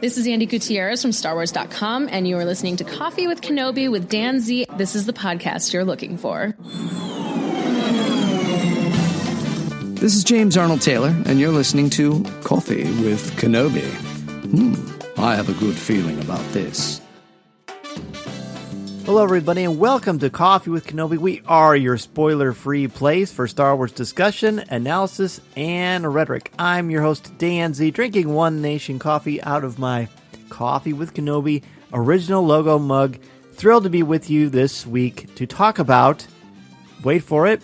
This is Andy Gutierrez from StarWars.com, and you are listening to Coffee with Kenobi with Dan Z. This is the podcast you're looking for. This is James Arnold Taylor, and you're listening to Coffee with Kenobi. I have a good feeling about this. Hello, everybody, and welcome to Coffee with Kenobi. We are your spoiler-free place for Star Wars discussion, analysis, and rhetoric. I'm your host, Dan Z, drinking One Nation coffee out of my Coffee with Kenobi original logo mug. Thrilled to be with you this week to talk about, wait for it,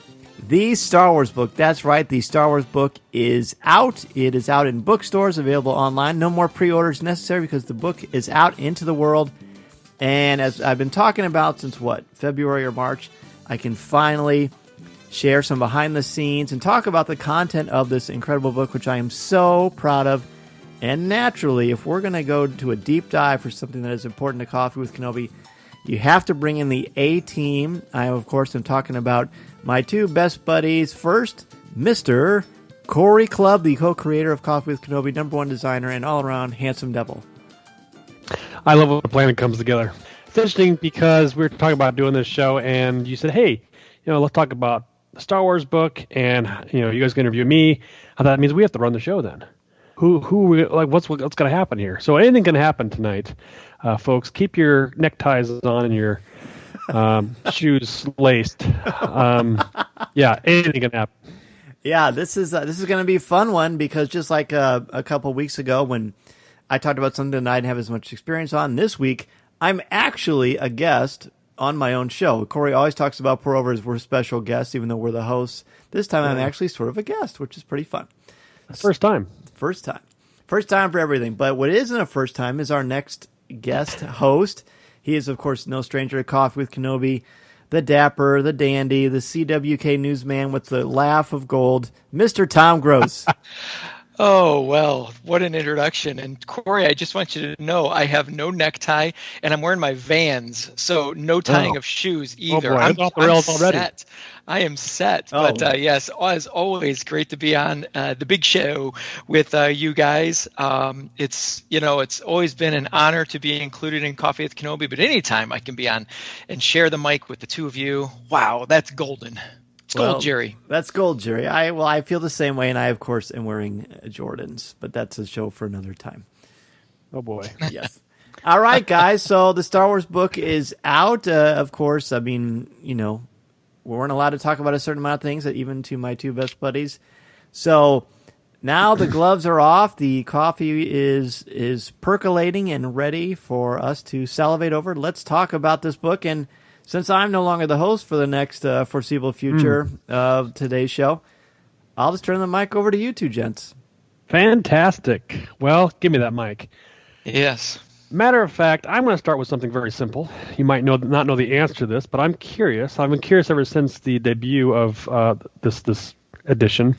the Star Wars book. That's right, the Star Wars book is out. It is out in bookstores, available online. No more pre-orders necessary because the book is out into the world. And as I've been talking about since, February or March, I can finally share some behind the scenes and talk about the content of this incredible book, which I am so proud of. And naturally, if we're going to go to a deep dive for something that is important to Coffee with Kenobi, you have to bring in the A-team. I, of course, am talking about my two best buddies. First, Mr. Cory Clubb, the co-creator of Coffee with Kenobi, #1 designer, and all-around handsome devil. I love when the plan comes together. It's interesting because we were talking about doing this show, and you said, "Hey, let's talk about the Star Wars book," and you guys can interview me. And that means we have to run the show then. What's going to happen here? So anything can happen tonight, folks. Keep your neckties on and your shoes laced. Anything can happen. Yeah, this is going to be a fun one because just like a couple weeks ago when I talked about something that I didn't have as much experience on, this week I'm actually a guest on my own show. Cory always talks about pour over as we're special guests, even though we're the hosts. This time I'm actually sort of a guest, which is pretty fun. First time for everything. But what isn't a first time is our next guest host. He is, of course, no stranger to Coffee with Kenobi, the dapper, the dandy, the CWK newsman with the laugh of gold, Mr. Tom Gross. Oh, well, what an introduction. And Cory, I just want you to know I have no necktie and I'm wearing my Vans, so no tying of shoes either. Oh boy, I'm set. I am set. Oh. But yes, as always, great to be on the big show with you guys. It's always been an honor to be included in Coffee with Kenobi, but anytime I can be on and share the mic with the two of you, wow, that's golden. It's gold, Jerry. That's gold, Jerry. I feel the same way, and I, of course, am wearing Jordans, but that's a show for another time. Oh, boy. Yes. All right, guys, so the Star Wars book is out. Of course, I mean, we weren't allowed to talk about a certain amount of things, even to my two best buddies. So now the gloves are off. The coffee is percolating and ready for us to salivate over. Let's talk about this book, and since I'm no longer the host for the next foreseeable future of today's show, I'll just turn the mic over to you two gents. Fantastic. Well, give me that mic. Yes. Matter of fact, I'm going to start with something very simple. You might not know the answer to this, but I'm curious. I've been curious ever since the debut of this edition.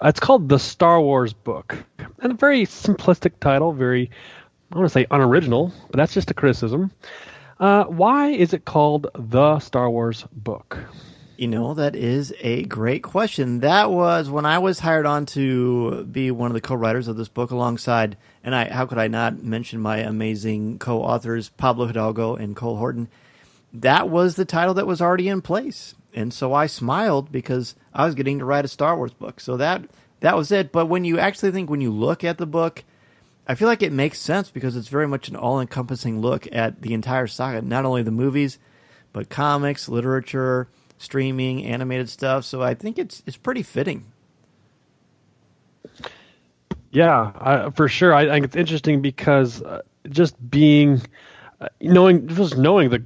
It's called The Star Wars Book. And a very simplistic title, very, I want to say unoriginal, but that's just a criticism. Why is it called The Star Wars Book? That is a great question. That was when I was hired on to be one of the co-writers of this book alongside, and how could I not mention my amazing co-authors, Pablo Hidalgo and Cole Horton. That was the title that was already in place. And so I smiled because I was getting to write a Star Wars book. So that was it. But when you look at the book, I feel like it makes sense because it's very much an all-encompassing look at the entire saga, not only the movies, but comics, literature, streaming, animated stuff. So I think it's pretty fitting. Yeah, for sure. I think it's interesting because just knowing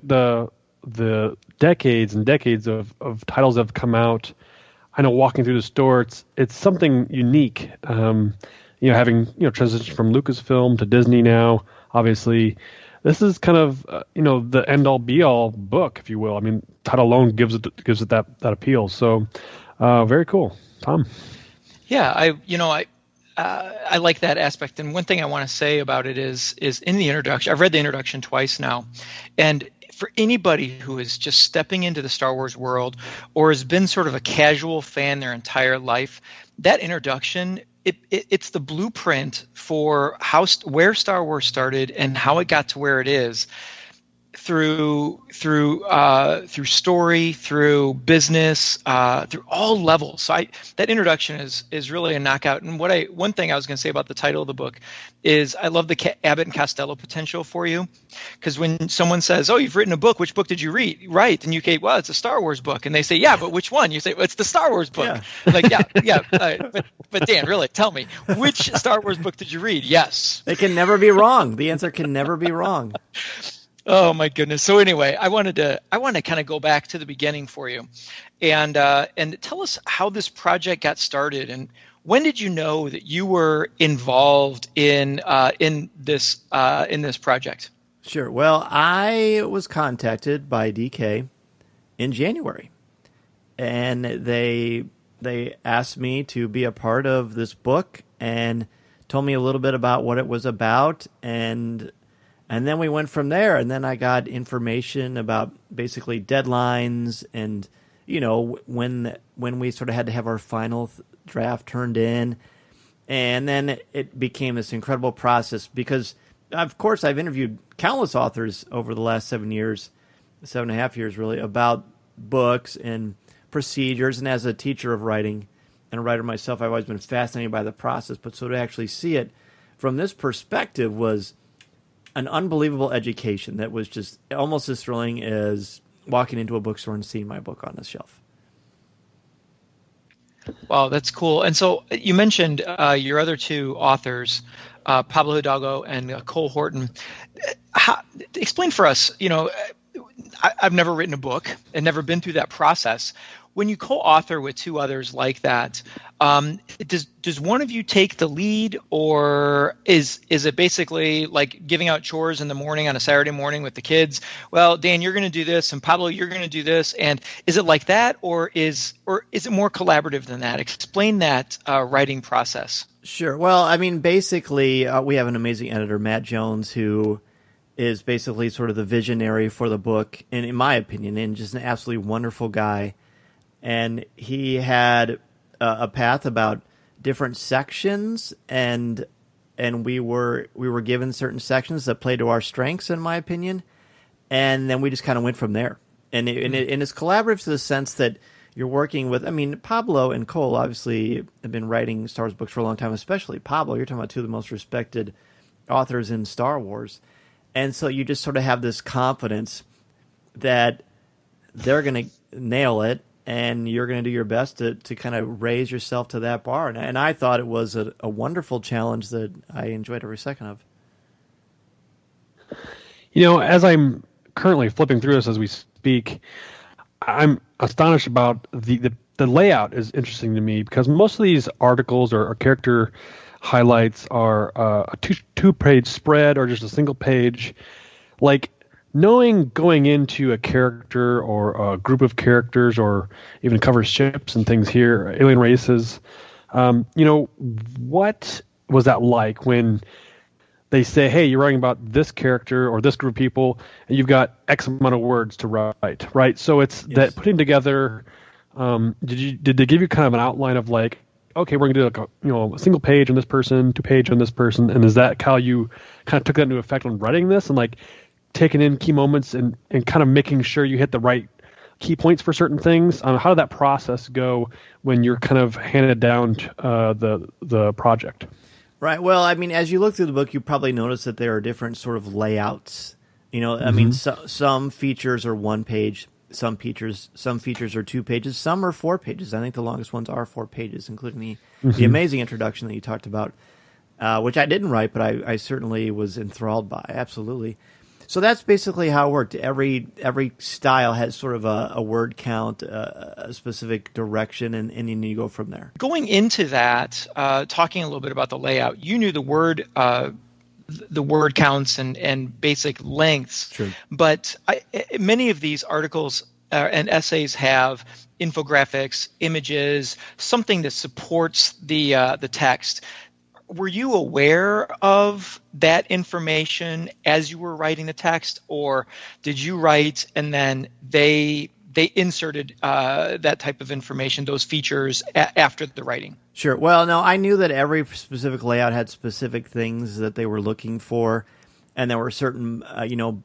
the decades and decades of titles that have come out. I know walking through the store, it's something unique. Having transitioned from Lucasfilm to Disney now, obviously, this is kind of the end all be all book, if you will. I mean, title alone gives it that appeal. So, very cool, Tom. Yeah, I like that aspect. And one thing I want to say about it is in the introduction. I've read the introduction twice now, and for anybody who is just stepping into the Star Wars world or has been sort of a casual fan their entire life, that introduction it's the blueprint for where Star Wars started and how it got to where it is through story, through business, through all levels. So that introduction is really a knockout. And one thing I was going to say about the title of the book is I love the Abbott and Costello potential for you, because when someone says, "Oh, you've written a book. Which book did you write?" And you say, "Well, it's a Star Wars book." And they say, "Yeah, but which one?" You say, "Well, it's the Star Wars book." Yeah. Like, yeah. But Dan, really, tell me, which Star Wars book did you read? Yes. They can never be wrong. The answer can never be wrong. Oh my goodness. So anyway, I wanted to kind of go back to the beginning for you, and tell us how this project got started, and when did you know that you were involved in this project? Sure. Well, I was contacted by DK in January, and they asked me to be a part of this book and told me a little bit about what it was about, and then we went from there. And then I got information about basically deadlines and, when we sort of had to have our final draft turned in. And then it became this incredible process because, of course, I've interviewed countless authors over the last 7.5 years really, about books and procedures. And as a teacher of writing and a writer myself, I've always been fascinated by the process. But so to actually see it from this perspective was an unbelievable education that was just almost as thrilling as walking into a bookstore and seeing my book on the shelf. Wow, that's cool. And so you mentioned your other two authors, Pablo Hidalgo and Cole Horton. Explain for us, I've never written a book and never been through that process. When you co-author with two others like that, does one of you take the lead, or is it basically like giving out chores in the morning on a Saturday morning with the kids? Well, Dan, you're going to do this, and Pablo, you're going to do this. And is it like that, or is it more collaborative than that? Explain that writing process. Sure. Well, I mean, basically, we have an amazing editor, Matt Jones, who is basically sort of the visionary for the book, and in my opinion, and just an absolutely wonderful guy. And he had a path about different sections, and we were given certain sections that played to our strengths, in my opinion, and then we just kind of went from there. And it's collaborative to the sense that you're working with. I mean, Pablo and Cole obviously have been writing Star Wars books for a long time, especially Pablo. You're talking about two of the most respected authors in Star Wars, and so you just sort of have this confidence that they're going to nail it. And you're going to do your best to kind of raise yourself to that bar. And I thought it was a wonderful challenge that I enjoyed every second of. As I'm currently flipping through this as we speak, I'm astonished about the layout is interesting to me, because most of these articles or character highlights are a two-page spread or just a single page. Like, knowing going into a character or a group of characters, or even covers ships and things here, alien races, what was that like when they say, hey, you're writing about this character or this group of people, and you've got X amount of words to write, right? So it's that putting together. Did they give you kind of an outline of like, okay, we're gonna do like a single page on this person, 2 page on this person, and is that how you kind of took that into effect on writing this, and like taking in key moments and kind of making sure you hit the right key points for certain things? How did that process go when you're kind of handed down the project? Right. Well, I mean, as you look through the book, you probably notice that there are different sort of layouts. I mean, some features are 1 page, some features are 2 pages, some are 4 pages. I think the longest ones are 4 pages, including the amazing introduction that you talked about, which I didn't write, but I certainly was enthralled by. Absolutely. So that's basically how it worked. Every style has sort of a word count, a specific direction, and then you go from there. Going into that, talking a little bit about the layout, you knew the word counts and basic lengths. True. But many of these articles and essays have infographics, images, something that supports the text. Were you aware of that information as you were writing the text, or did you write and then they they inserted that type of information, those features after the writing. Sure. Well, no, I knew that every specific layout had specific things that they were looking for, and there were certain,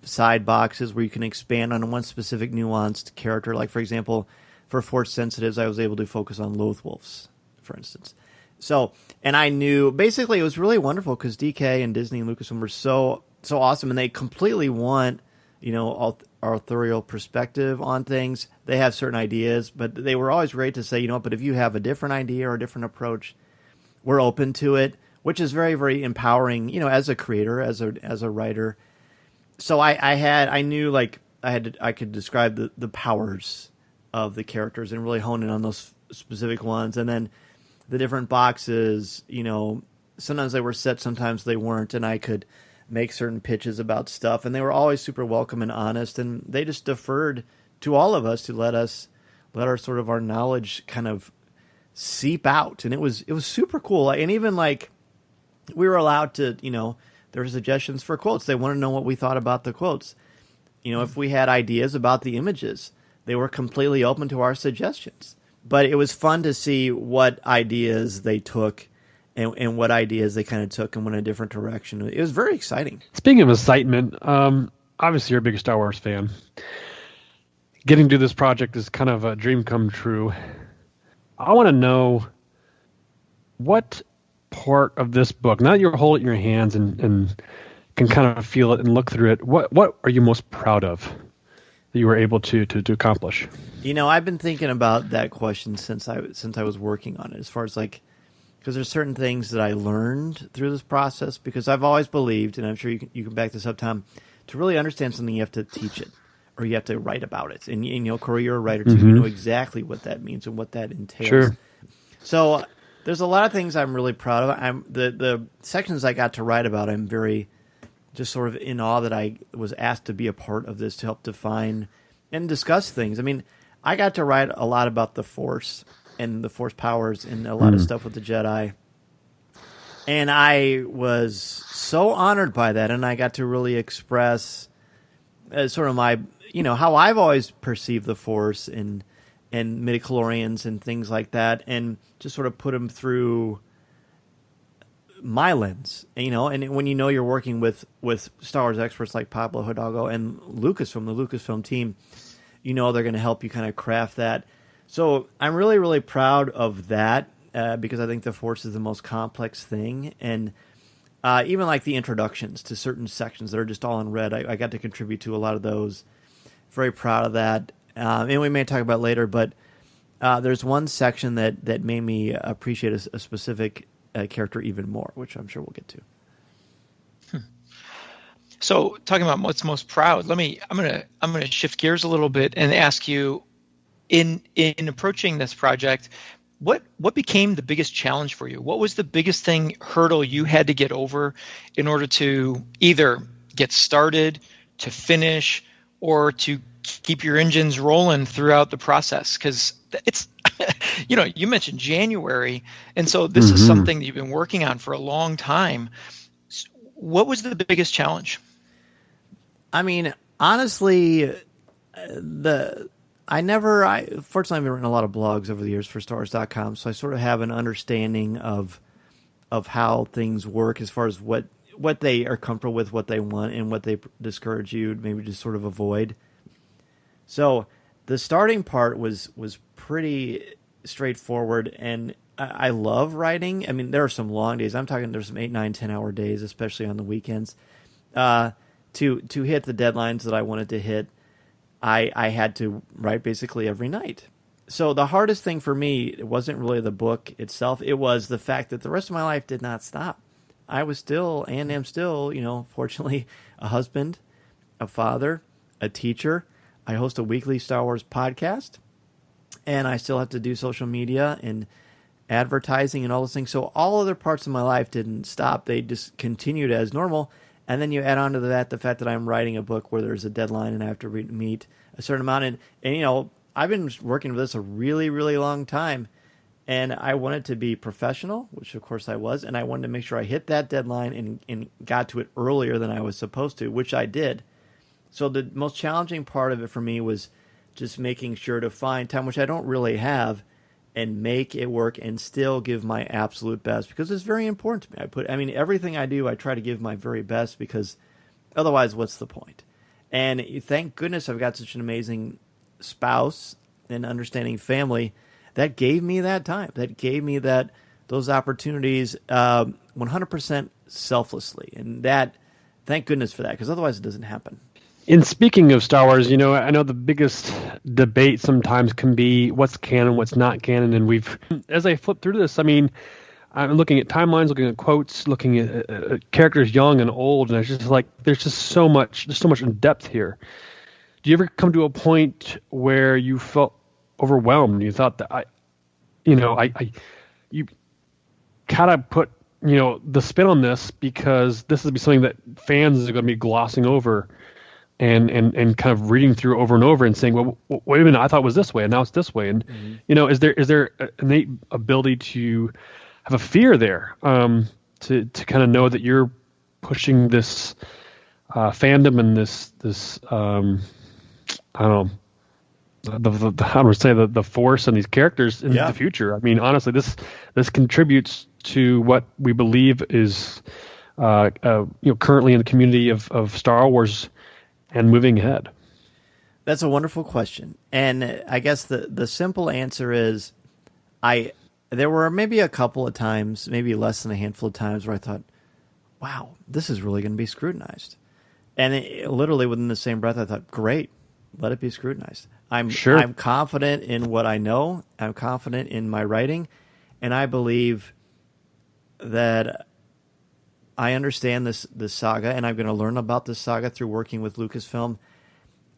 side boxes where you can expand on one specific nuanced character. Like, for example, for Force Sensitives, I was able to focus on Loathwolves, for instance. So, and I knew, basically, it was really wonderful because DK and Disney and Lucasfilm were so awesome, and they completely want, authorial perspective on things. They have certain ideas, but they were always great to say, but if you have a different idea or a different approach, we're open to it, which is very, very empowering, as a creator, as a writer. So I knew I could describe the powers of the characters and really hone in on those specific ones. And then the different boxes, sometimes they were set, sometimes they weren't, and I could make certain pitches about stuff, and they were always super welcome and honest, and they just deferred to all of us to let our sort of our knowledge kind of seep out, and it was super cool. And even we were allowed to, there were suggestions for quotes. They wanted to know what we thought about the quotes. If we had ideas about the images, they were completely open to our suggestions. But it was fun to see what ideas they took and what ideas they kind of took and went in a different direction. It was very exciting. Speaking of excitement, obviously you're a big Star Wars fan. Getting to this project is kind of a dream come true. I want to know what part of this book, now that you hold it in your hands and can kind of feel it and look through it, what are you most proud of that you were able to accomplish? I've been thinking about that question since I was working on it, as far as because there's certain things that I learned through this process, because I've always believed, and I'm sure you can back this up, Tom, to really understand something you have to teach it, or you have to write about it. And Cory, you're a writer too. Mm-hmm. You know exactly what that means and what that entails. Sure. So there's a lot of things I'm really proud of. The sections I got to write about, I'm very just sort of in awe that I was asked to be a part of this to help define and discuss things. I mean, I got to write a lot about the Force and the Force powers and a lot of stuff with the Jedi. And I was so honored by that, and I got to really express sort of my, how I've always perceived the Force and midichlorians and things like that, and just sort of put them through my lens, and when you're working with Star Wars experts like Pablo Hidalgo and Lucas from the Lucasfilm team, they're going to help you kind of craft that. So I'm really, really proud of that because I think the Force is the most complex thing. And even the introductions to certain sections that are just all in red, I got to contribute to a lot of those. Very proud of that. And we may talk about later, but there's one section that made me appreciate a specific character even more, which I'm sure we'll get to. So talking about what's most proud, I'm gonna shift gears a little bit and ask you, in approaching this project, what became the biggest challenge for you? What was the biggest hurdle you had to get over in order to either get started, to finish, or to keep your engines rolling throughout the process? Because it's you mentioned January, and so this is something that you've been working on for a long time. What was the biggest challenge? I mean, honestly, fortunately I've written a lot of blogs over the years for StarWars.com, so I sort of have an understanding of how things work as far as what they are comfortable with, what they want, and what they discourage you maybe just sort of avoid. So the starting part was pretty straightforward, and I love writing. I mean, there are some long days. I'm talking there's some 8, 9, 10-hour days, especially on the weekends. To hit the deadlines that I wanted to hit, I had to write basically every night. So the hardest thing for me, it wasn't really the book itself. It was the fact that the rest of my life did not stop. I was still, and am still, fortunately, a husband, a father, a teacher. I host a weekly Star Wars podcast, and I still have to do social media and advertising and all those things. So all other parts of my life didn't stop. They just continued as normal. And then you add on to that the fact that I'm writing a book where there's a deadline and I have to meet a certain amount. And I've been working with this a really, really long time. And I wanted to be professional, which of course I was. And I wanted to make sure I hit that deadline and got to it earlier than I was supposed to, which I did. So the most challenging part of it for me was just making sure to find time, which I don't really have, and make it work and still give my absolute best, because it's very important to me. Everything I do, I try to give my very best, because otherwise, what's the point? And thank goodness I've got such an amazing spouse and understanding family that gave me that time, that gave me those opportunities 100% selflessly. And that, thank goodness for that, because otherwise it doesn't happen. In speaking of Star Wars, I know the biggest debate sometimes can be what's canon, what's not canon. And as I flip through this, I'm looking at timelines, looking at quotes, looking at characters young and old, and it's just like there's so much in depth here. Do you ever come to a point where you felt overwhelmed? You thought that you kind of put the spin on this, because this is something that fans are going to be glossing over and kind of reading through over and over and saying, well, wait a minute, I thought it was this way, and now it's this way. And is there an innate ability to have a fear there, to kind of know that you're pushing this fandom and this I don't know, how do I say, the force and these characters in the future? Honestly, this contributes to what we believe is currently in the community of Star Wars and moving ahead. That's a wonderful question, and I guess the simple answer is, there were maybe a couple of times, maybe less than a handful of times, where I thought, wow, this is really going to be scrutinized. And literally within the same breath, I thought, great, let it be scrutinized. I'm confident in what I know. I'm confident in my writing. And I believe that I understand this saga, and I'm going to learn about this saga through working with Lucasfilm.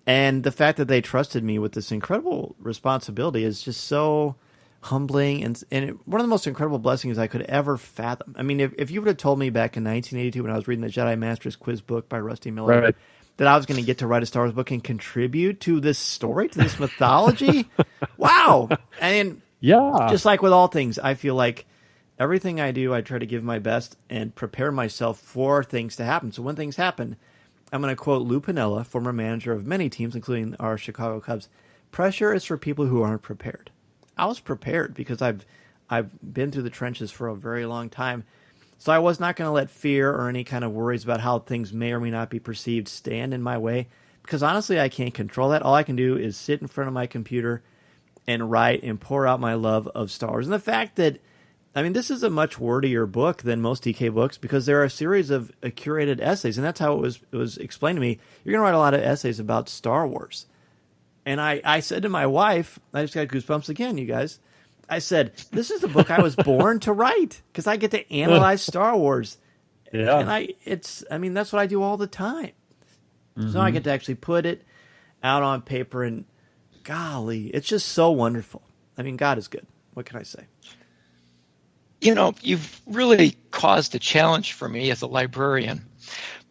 And the fact that they trusted me with this incredible responsibility is just so humbling, and one of the most incredible blessings I could ever fathom. If you would have told me back in 1982 when I was reading the Jedi Master's Quiz book by Rusty Miller, right, that I was going to get to write a Star Wars book and contribute to this story, to this mythology, wow. And just like with all things, I feel like everything I do, I try to give my best and prepare myself for things to happen. So when things happen, I'm going to quote Lou Piniella, former manager of many teams, including our Chicago Cubs: "Pressure is for people who aren't prepared." I was prepared because I've been through the trenches for a very long time. So I was not going to let fear or any kind of worries about how things may or may not be perceived stand in my way, because honestly, I can't control that. All I can do is sit in front of my computer and write and pour out my love of Star Wars. And the fact that, this is a much wordier book than most DK books, because there are a series of curated essays, and that's how it was explained to me. You're going to write a lot of essays about Star Wars. And I said to my wife, I just got goosebumps again, you guys. I said, this is the book I was born to write, because I get to analyze Star Wars. Yeah. And that's what I do all the time. Mm-hmm. So I get to actually put it out on paper, and golly, it's just so wonderful. God is good. What can I say? You've really caused a challenge for me as a librarian,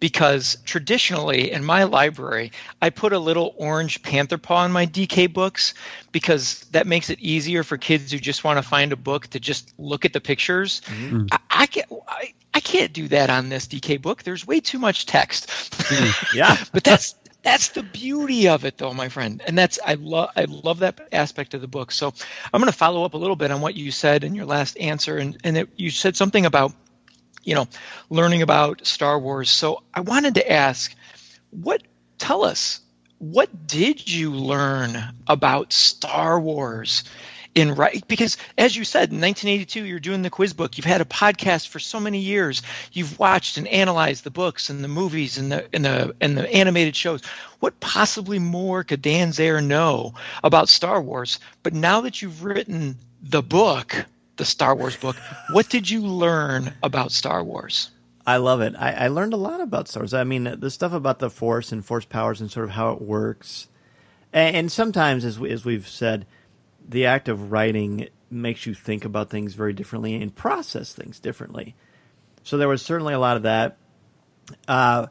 because traditionally in my library, I put a little orange panther paw in my DK books, because that makes it easier for kids who just want to find a book to just look at the pictures. Mm-hmm. I can't do that on this DK book. There's way too much text. Yeah. But that's the beauty of it, though, my friend. And I love that aspect of the book. So I'm going to follow up a little bit on what you said in your last answer. And you said something about, learning about Star Wars. So I wanted to ask, tell us, what did you learn about Star Wars because as you said, in 1982, you're doing the quiz book. You've had a podcast for so many years. You've watched and analyzed the books and the movies and the animated shows. What possibly more could Dan Zayer know about Star Wars? But now that you've written the book, the Star Wars book, what did you learn about Star Wars? I love it. I learned a lot about Star Wars. The stuff about the Force and Force powers and sort of how it works. And sometimes, as we've said, the act of writing makes you think about things very differently and process things differently. So there was certainly a lot of that. But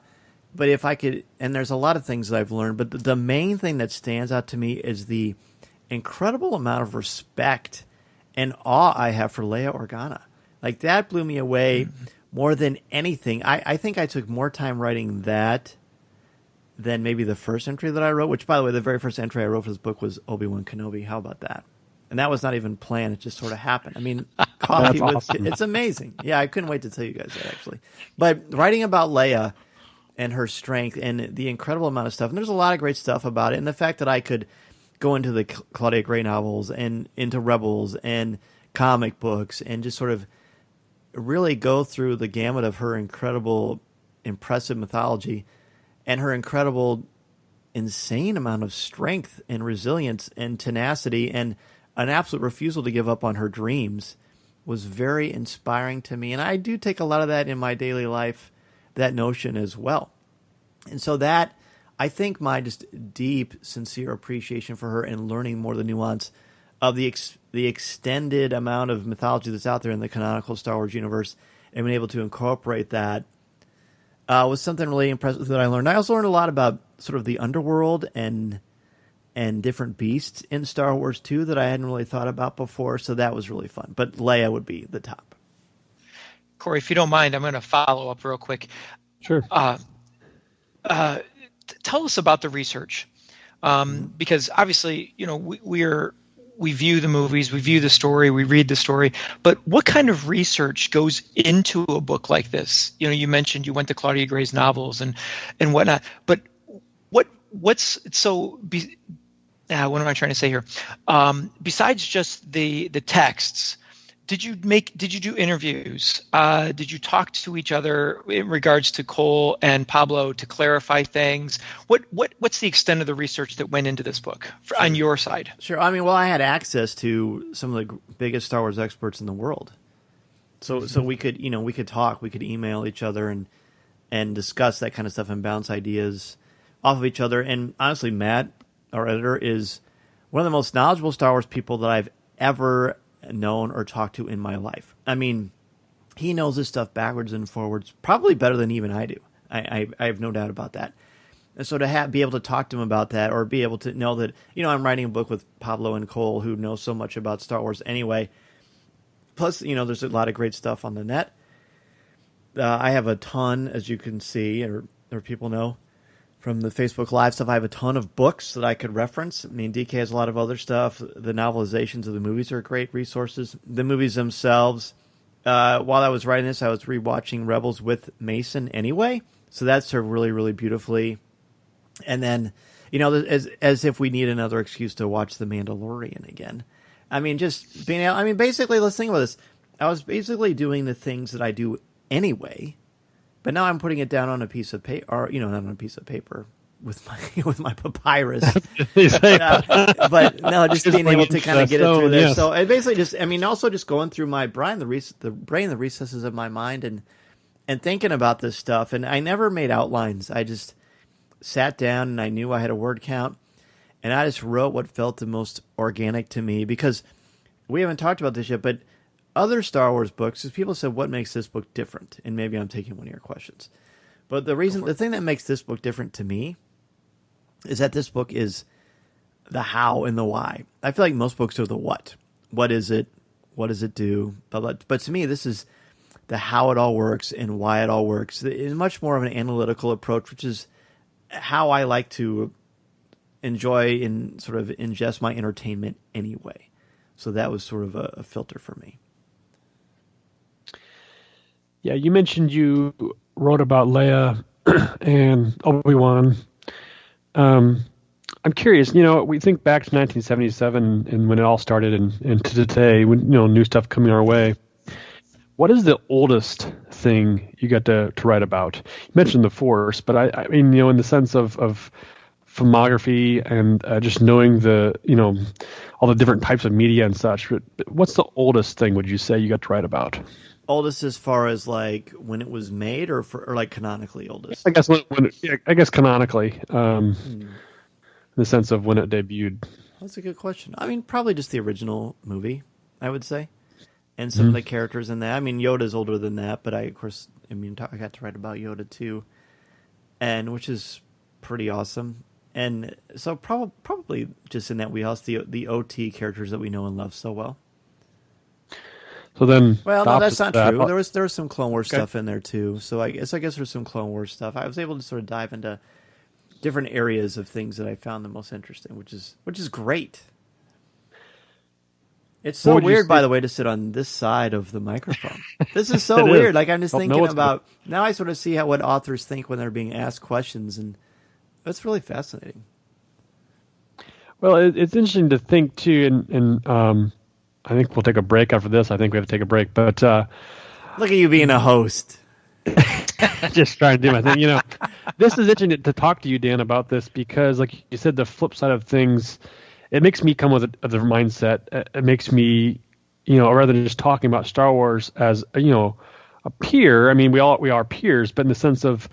if I could, and there's a lot of things that I've learned, but the main thing that stands out to me is the incredible amount of respect and awe I have for Leia Organa. Like, that blew me away more than anything. I think I took more time writing that than maybe the first entry that I wrote, which, by the way, the very first entry I wrote for this book was Obi-Wan Kenobi. How about that? And that was not even planned. It just sort of happened. I mean, Coffee with awesome. It's amazing. Yeah, I couldn't wait to tell you guys that, actually. But writing about Leia and her strength and the incredible amount of stuff, and there's a lot of great stuff about it, and the fact that I could go into the Claudia Gray novels and into Rebels and comic books and just sort of really go through the gamut of her incredible, impressive mythology and her incredible, insane amount of strength and resilience and tenacity and an absolute refusal to give up on her dreams was very inspiring to me. And I do take a lot of that in my daily life, that notion as well. And so that, I think my just deep, sincere appreciation for her and learning more the nuance of the extended amount of mythology that's out there in the canonical Star Wars universe and being able to incorporate that was something really impressive that I learned. I also learned a lot about sort of the underworld and different beasts in Star Wars too that I hadn't really thought about before, so that was really fun. But Leia would be the top. Cory, if you don't mind, I'm going to follow up real quick. Sure. Tell us about the research, because obviously, we view the movies, we view the story, we read the story, but what kind of research goes into a book like this? You mentioned you went to Claudia Gray's novels and whatnot, but what's so? What am I trying to say here? Besides just the texts, did you do interviews? Did you talk to each other in regards to Cole and Pablo to clarify things? What's the extent of the research that went into this book on your side? Sure. I mean, well, I had access to some of the biggest Star Wars experts in the world, so we could talk, we could email each other and discuss that kind of stuff and bounce ideas off of each other. And honestly, Matt, our editor, is one of the most knowledgeable Star Wars people that I've ever known or talked to in my life. I mean, he knows this stuff backwards and forwards, probably better than even I do. I have no doubt about that. And so to be able to talk to him about that, or be able to know that, I'm writing a book with Pablo and Cole, who know so much about Star Wars anyway. Plus, there's a lot of great stuff on the net. I have a ton, as you can see, or people know, from the Facebook Live stuff. I have a ton of books that I could reference. I mean, DK has a lot of other stuff. The novelizations of the movies are great resources. The movies themselves, while I was writing this, I was rewatching Rebels with Mason anyway. So that served really, really beautifully. And then, as if we need another excuse to watch The Mandalorian again. I mean, just being able, basically, let's think about this. I was basically doing the things that I do anyway, but now I'm putting it down on a piece of paper, or not on a piece of paper with my papyrus. But no, just being able to kind of get it through there. Yes. So it basically also just going through my brain, the recesses of my mind, and thinking about this stuff. And I never made outlines. I just sat down and I knew I had a word count, and I just wrote what felt the most organic to me. Because we haven't talked about this yet, but other Star Wars books, people said, what makes this book different? And maybe I'm taking one of your questions. But the thing that makes this book different to me is that this book is the how and the why. I feel like most books are the what. What is it? What does it do? But to me, this is the how it all works and why it all works. It's much more of an analytical approach, which is how I like to enjoy and sort of ingest my entertainment anyway. So that was sort of a filter for me. Yeah, you mentioned you wrote about Leia and Obi-Wan. I'm curious, we think back to 1977 and when it all started and to today, when, new stuff coming our way. What is the oldest thing you got to write about? You mentioned the Force, but I mean, in the sense of filmography and just knowing all the different types of media and such. But what's the oldest thing would you say you got to write about? Oldest as far as like when it was made, or like canonically oldest? I guess canonically, in the sense of when it debuted. That's a good question. I mean, probably just the original movie, I would say, and some of the characters in that. I mean, Yoda's older than that, but I got to write about Yoda too, and which is pretty awesome. And so probably just in that wheelhouse, the OT characters that we know and love so well. So then, well, no, that's not true. There was some Clone Wars stuff in there too. So I guess there's some Clone Wars stuff. I was able to sort of dive into different areas of things that I found the most interesting, which is great. It's so weird, by the way, to sit on this side of the microphone. This is so weird. Like, I'm just thinking about, now I sort of see what authors think when they're being asked questions, and that's really fascinating. Well, it's interesting to think, too, and I think we'll take a break after this. I think we have to take a break, but... Look at you being a host. Just trying to do my thing. This is interesting to talk to you, Dan, about this, because, like you said, the flip side of things... It makes me come with a different mindset. It makes me, rather than just talking about Star Wars as, a peer. I mean, we are peers, but in the sense of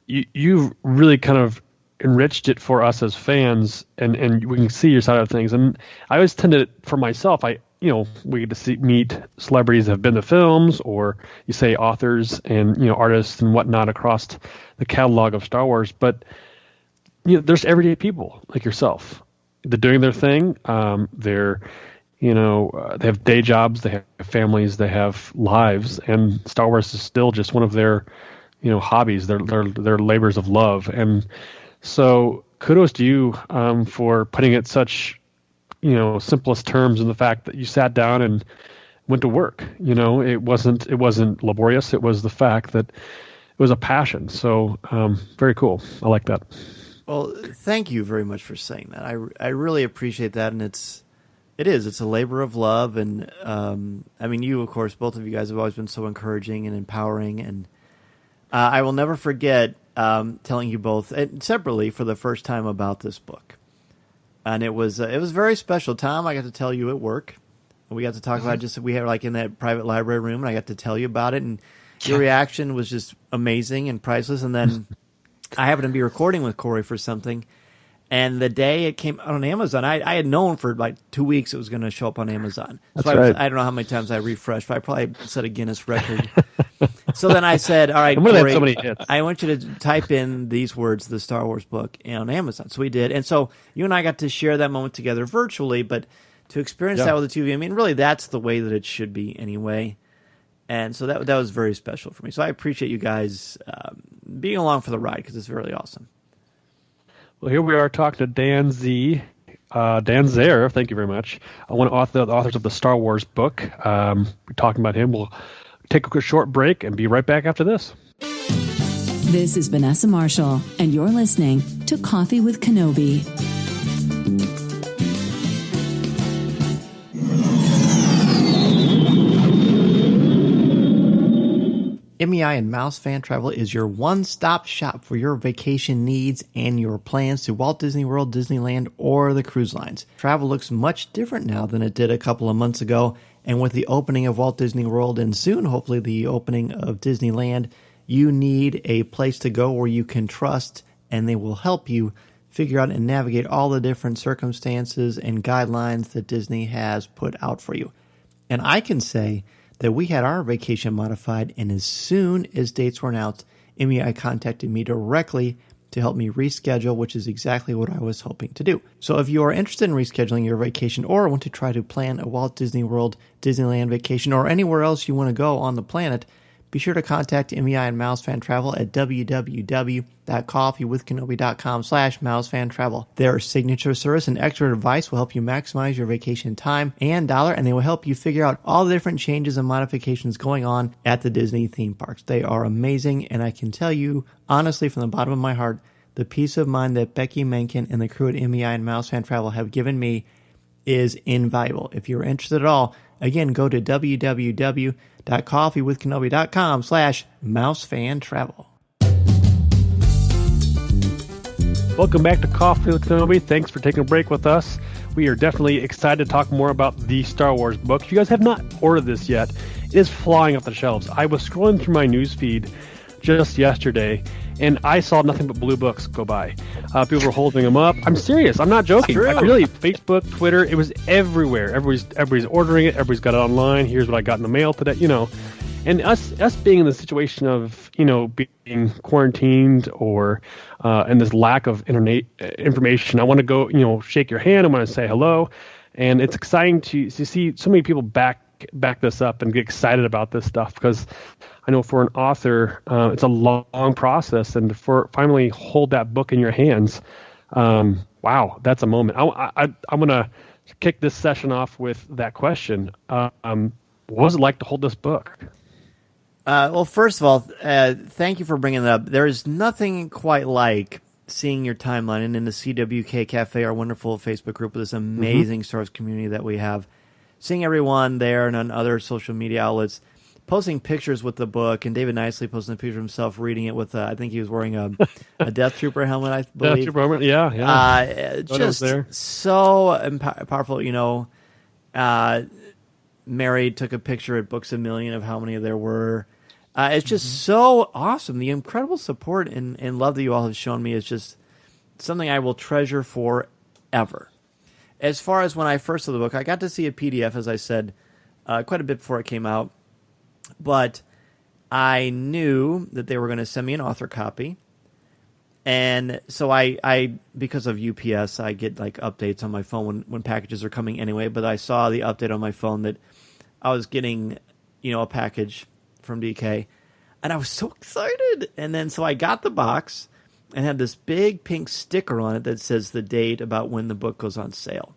you've really kind of enriched it for us as fans, and we can see your side of things. And I always tend to, for myself, we get to meet celebrities that have been to films, or you say authors and, artists and whatnot across the catalog of Star Wars. But, there's everyday people like yourself. They're doing their thing. They have day jobs, they have families, they have lives, and Star Wars is still just one of their, hobbies, their labors of love. And so kudos to you for putting it such, simplest terms in the fact that you sat down and went to work. It wasn't laborious. It was the fact that it was a passion. So very cool. I like that. Well, thank you very much for saying that. I really appreciate that, and it's a labor of love, and you, of course, both of you guys have always been so encouraging and empowering, and I will never forget telling you both separately for the first time about this book, and it was a very special time. I got to tell you at work, and we got to talk about we had like in that private library room, and I got to tell you about it, and your reaction was just amazing and priceless, and then. I happened to be recording with Cory for something, and the day it came out on Amazon, I had known for like 2 weeks it was going to show up on Amazon. That's so right. I don't know how many times I refreshed, but I probably set a Guinness record. So then I said, all right, Cory, Cory, so many hits. I want you to type in these words, the Star Wars book, on Amazon. So we did, and so you and I got to share that moment together virtually, but to experience that with the two of you, really that's the way that it should be anyway. And so that was very special for me. So I appreciate you guys being along for the ride, because it's really awesome. Well, here we are talking to Dan Z. Dan Zayer, thank you very much. One of the authors of the Star Wars book. We're talking about him. We'll take a short break and be right back after this. This is Vanessa Marshall, and you're listening to Coffee with Kenobi. MEI and Mouse Fan Travel is your one-stop shop for your vacation needs and your plans to Walt Disney World, Disneyland, or the cruise lines. Travel looks much different now than it did a couple of months ago, and with the opening of Walt Disney World and soon, hopefully, the opening of Disneyland, you need a place to go where you can trust, and they will help you figure out and navigate all the different circumstances and guidelines that Disney has put out for you. And I can say that we had our vacation modified, and as soon as dates were announced, MEI contacted me directly to help me reschedule, which is exactly what I was hoping to do. So if you are interested in rescheduling your vacation or want to try to plan a Walt Disney World, Disneyland vacation, or anywhere else you want to go on the planet, be sure to contact MEI and Mouse Fan Travel at www.coffeewithkenobi.com/mousefan-travel. Their signature service and expert advice will help you maximize your vacation time and dollar, and they will help you figure out all the different changes and modifications going on at the Disney theme parks. They are amazing, and I can tell you, honestly, from the bottom of my heart, the peace of mind that Becky Mencken and the crew at MEI and Mouse Fan Travel have given me is invaluable. If you're interested at all, again, go to www.coffeewithkenobi.com/mousefan-travel. Welcome back to Coffee with Kenobi. Thanks for taking a break with us. We are definitely excited to talk more about the Star Wars book. If you guys have not ordered this yet, it is flying off the shelves. I was scrolling through my news feed just yesterday, and I saw nothing but blue books go by. People were holding them up. I'm serious. I'm not joking. Like, really, Facebook, Twitter, it was everywhere. Everybody's ordering it. Everybody's got it online. Here's what I got in the mail today. And us being in the situation of being quarantined or and this lack of internet information. I want to go shake your hand. I want to say hello, and it's exciting to see so many people back back this up and get excited about this stuff, because I know for an author, it's a long process, and to finally hold that book in your hands, wow, that's a moment. I'm going to kick this session off with that question. What was it like to hold this book? Well, first of all, thank you for bringing that up. There is nothing quite like seeing your timeline, and in the CWK Cafe, our wonderful Facebook group with this amazing Star Wars community that we have, seeing everyone there and on other social media outlets posting pictures with the book, and David Nicely posting a picture of himself reading it with, I think he was wearing a Death Trooper helmet, I believe. Death Trooper helmet, yeah. Just so powerful, Mary took a picture at Books A Million of how many there were. It's just so awesome. The incredible support and love that you all have shown me is just something I will treasure forever. As far as when I first saw the book, I got to see a PDF, as I said, quite a bit before it came out. But I knew that they were going to send me an author copy. And so I because of UPS, I get like updates on my phone when packages are coming anyway. But I saw the update on my phone that I was getting, a package from DK, and I was so excited. And then so I got the box and had this big pink sticker on it that says the date about when the book goes on sale.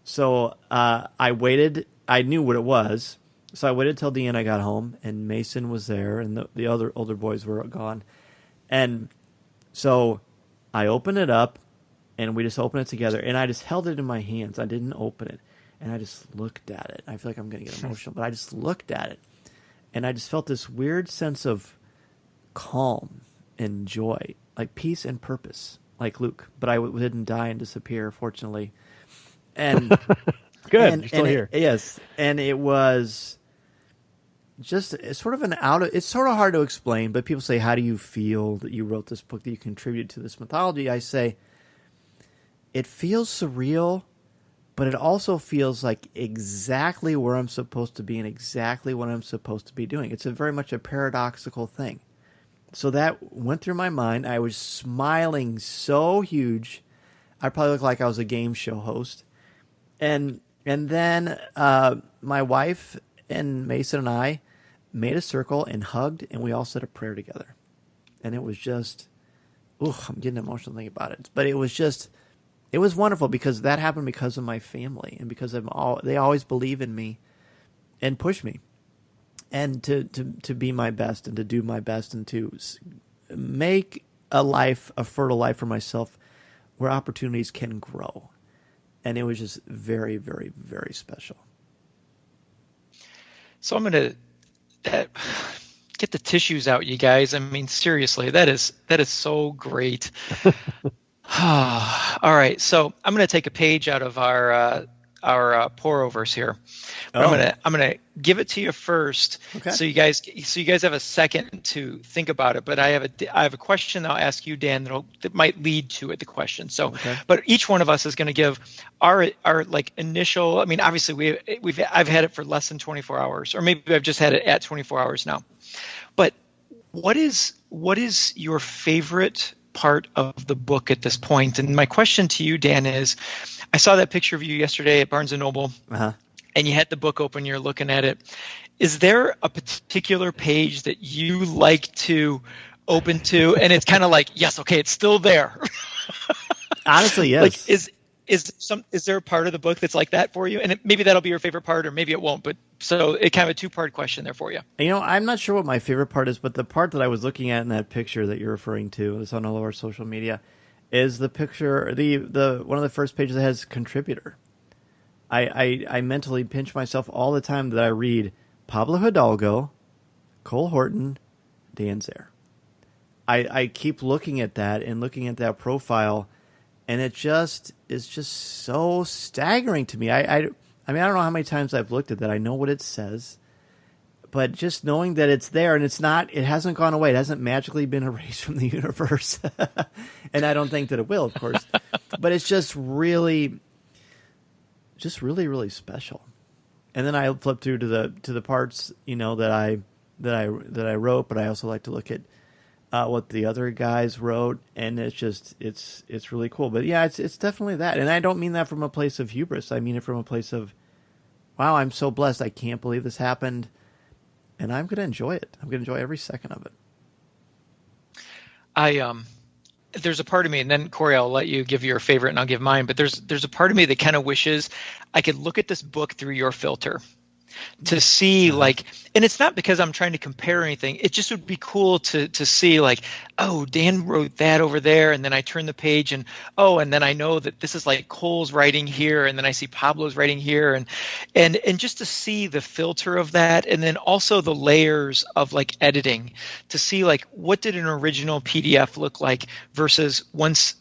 So I waited. I knew what it was, so I waited till Deanna got home, and Mason was there, and the other older boys were gone. And so I opened it up, and we just opened it together, and I just held it in my hands. I didn't open it, and I just looked at it. I feel like I'm going to get emotional, but I just looked at it, and I just felt this weird sense of calm and joy, like peace and purpose, like Luke. But I didn't die and disappear, fortunately. And good, you're still here. Yes, and it was just sort of it's sort of hard to explain, but people say, how do you feel that you wrote this book, that you contributed to this mythology? I say, it feels surreal, but it also feels like exactly where I'm supposed to be and exactly what I'm supposed to be doing. It's very much a paradoxical thing. So that went through my mind. I was smiling so huge, I probably looked like I was a game show host. And then my wife and Mason and I made a circle and hugged, and we all said a prayer together. And it was just, I'm getting emotional thinking about it. But it was wonderful, because that happened because of my family, and because they always believe in me and push me, and to be my best, and to do my best, and to make a fertile life for myself where opportunities can grow. And it was just very, very, very special. So I'm going to get the tissues out, you guys. I mean, seriously, that is so great. All right, so I'm going to take a page out of our pour overs here. But I'm gonna give it to you first, okay. So you guys have a second to think about it. But I have a question I'll ask you, Dan, that might lead to it, the question. So, okay. But each one of us is going to give our like initial. I mean, obviously I've had it for less than 24 hours, or maybe I've just had it at 24 hours now. But what is your favorite part of the book at this point? And my question to you, Dan, is, I saw that picture of you yesterday at Barnes & Noble, and you had the book open, you're looking at it. Is there a particular page that you like to open to, and it's kind of like, yes, okay, it's still there? Honestly, yes. Like, is there a part of the book that's like that for you? And maybe that'll be your favorite part, or maybe it won't. But so it's kind of a two-part question there for you. I'm not sure what my favorite part is, but the part that I was looking at in that picture that you're referring to, it's on all of our social media, is the picture, the one of the first pages that has contributor. I mentally pinch myself all the time that I read Pablo Hidalgo, Cole Horton, Dan Zare. I keep looking at that and looking at that profile, and it's just so staggering to me. I mean, I don't know how many times I've looked at that. I know what it says, but just knowing that it's there, and it hasn't gone away. It hasn't magically been erased from the universe. And I don't think that it will, of course. But it's just really, really special. And then I flip through to the parts, that I wrote, but I also like to look at what the other guys wrote, and it's really cool. But yeah, it's definitely that. And I don't mean that from a place of hubris. I mean it from a place of wow, I'm so blessed. I can't believe this happened. And I'm going to enjoy it. I'm going to enjoy every second of it. There's a part of me, and then Cory, I'll let you give your favorite and I'll give mine, but there's a part of me that kind of wishes I could look at this book through your filter to see and it's not because I'm trying to compare anything. It just would be cool to see like, oh, Dan wrote that over there. And then I turn the page and then I know that this is like Cole's writing here. And then I see Pablo's writing here and just to see the filter of that. And then also the layers of like editing to see like, what did an original PDF look like versus once,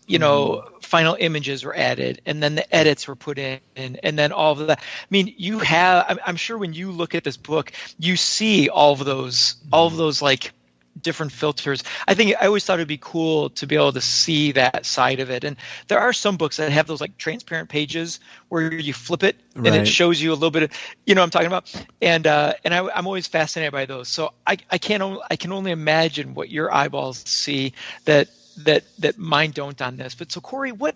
final images were added and then the edits were put in and then all of that. I mean, I'm sure when you look at this book, you see all of those like different filters. I think I always thought it'd be cool to be able to see that side of it. And there are some books that have those like transparent pages where you flip it and it shows you a little bit of, what I'm talking about. And I'm always fascinated by those. So I can only imagine what your eyeballs see that mine don't on this. But so Cory, what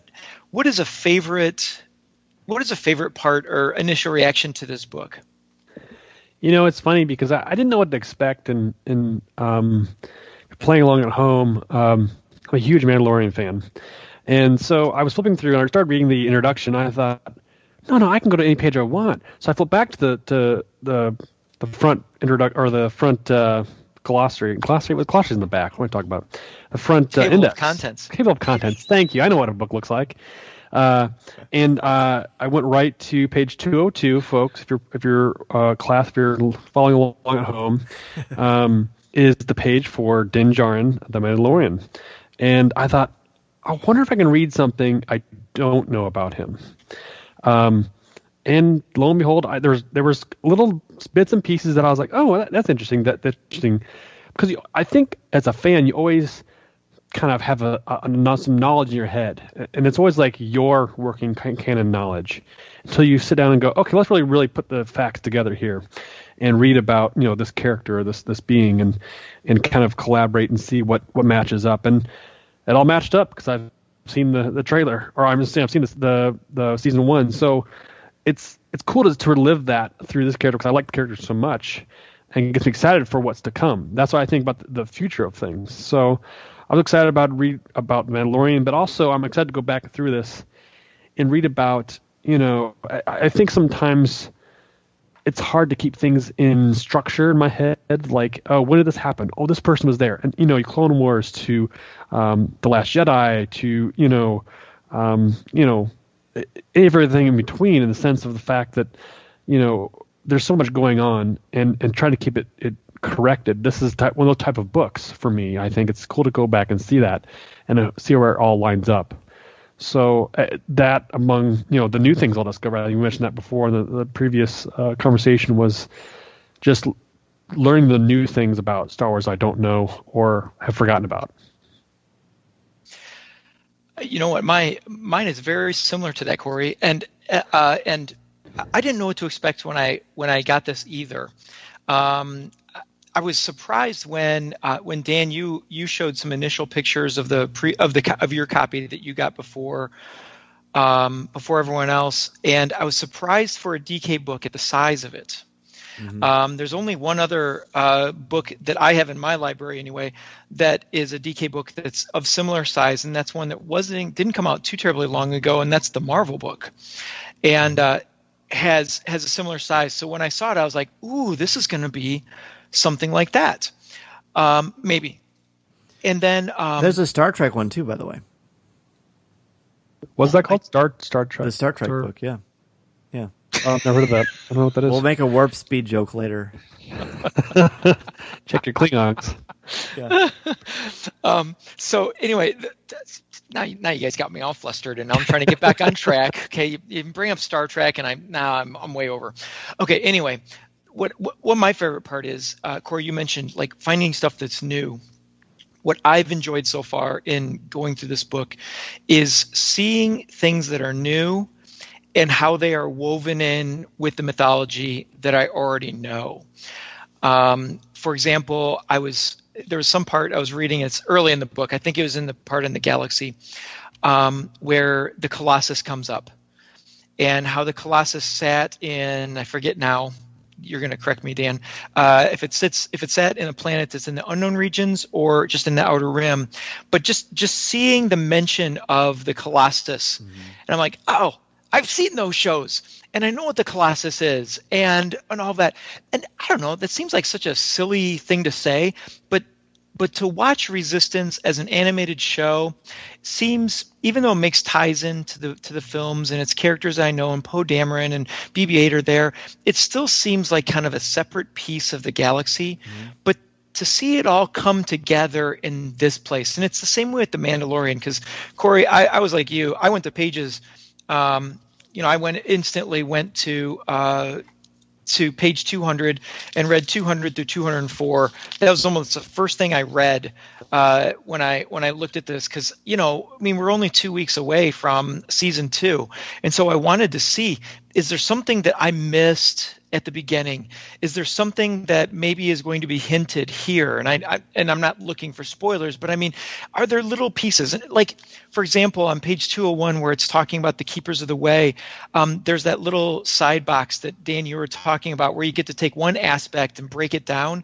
is a favorite part or initial reaction to this book? It's funny because I didn't know what to expect and playing along at home. I'm a huge Mandalorian fan. And so I was flipping through and I started reading the introduction. I thought, no, I can go to any page I want. So I flipped back to the front or the front glossary. Glossary with glossaries in the back. What am I talking about? The front Table index. Of contents. Table of contents. Thank you. I know what a book looks like. And I went right to page 202, folks. If you're class, if you're following along at home, is the page for Din Djarin, the Mandalorian. And I thought, I wonder if I can read something I don't know about him. And lo and behold, there was little bits and pieces that I was like, oh, that's interesting. That's interesting, because I think as a fan, you always kind of have some knowledge in your head, and it's always like your working canon knowledge until you sit down and go, okay, let's really put the facts together here and read about this character or this being and kind of collaborate and see what matches up. And it all matched up because I've seen the trailer, or I've seen the season 1. So it's cool to relive that through this character because I like the character so much and it gets me excited for what's to come. That's what I think about the future of things. So I was excited read about Mandalorian, but also I'm excited to go back through this and read about, I think sometimes it's hard to keep things in structure in my head. Like, oh, when did this happen? Oh, this person was there. And, Clone Wars to The Last Jedi to, everything in between, in the sense of the fact that, there's so much going on and trying to keep it corrected. This is one of those type of books for me. I think it's cool to go back and see that and see where it all lines up. So that among the new things I'll discover. You mentioned that before. The previous conversation was just learning the new things about Star Wars I don't know or have forgotten about. You know what? Mine is very similar to that, Cory, and I didn't know what to expect when I got this either. I was surprised when Dan you showed some initial pictures of of your copy that you got before everyone else, and I was surprised for a DK book at the size of it. Mm-hmm. There's only one other book that I have in my library anyway that is a DK book that's of similar size, and that's one that didn't come out too terribly long ago, and that's the Marvel book, and has a similar size. So when I saw it, I was like, "Ooh, this is going to be something like that, maybe." And then there's a Star Trek one too, by the way. What's that called? Star Trek. The Star Trek book, yeah. Oh, I've never heard of that. I don't know what that is. We'll make a warp speed joke later. Check your Klingons. Yeah. So anyway, now you guys got me all flustered, and I'm trying to get back on track. Okay, you bring up Star Trek, and I'm way over. Okay, anyway, what my favorite part is, Cory, you mentioned like finding stuff that's new. What I've enjoyed so far in going through this book is seeing things that are new and how they are woven in with the mythology that I already know. For example, there was some part I was reading, it's early in the book, I think it was in the part in the galaxy, where the Colossus comes up. and how the Colossus sat in, I forget now, you're going to correct me, Dan, if it sat in a planet that's in the unknown regions or just in the outer rim, but just seeing the mention of the Colossus, and I'm like, oh, I've seen those shows, and I know what the Colossus is, and all that, and I don't know, that seems like such a silly thing to say, but to watch Resistance as an animated show seems, even though it makes ties into the films and its characters I know and Poe Dameron and BB-8 are there, it still seems like kind of a separate piece of the galaxy. But to see it all come together in this place, and it's the same way with The Mandalorian, because Cory, I was like you, I went to pages, I instantly went to page 200 and read 200 through 204. That was almost the first thing I read when I looked at this, because we're only 2 weeks away from season 2, and so I wanted to see, is there something that I missed at the beginning? Is there something that maybe is going to be hinted here? And I'm not looking for spoilers, but I mean, are there little pieces? And like, for example, on page 201, where it's talking about the Keepers of the Way, there's that little side box that, Dan, you were talking about, where you get to take one aspect and break it down.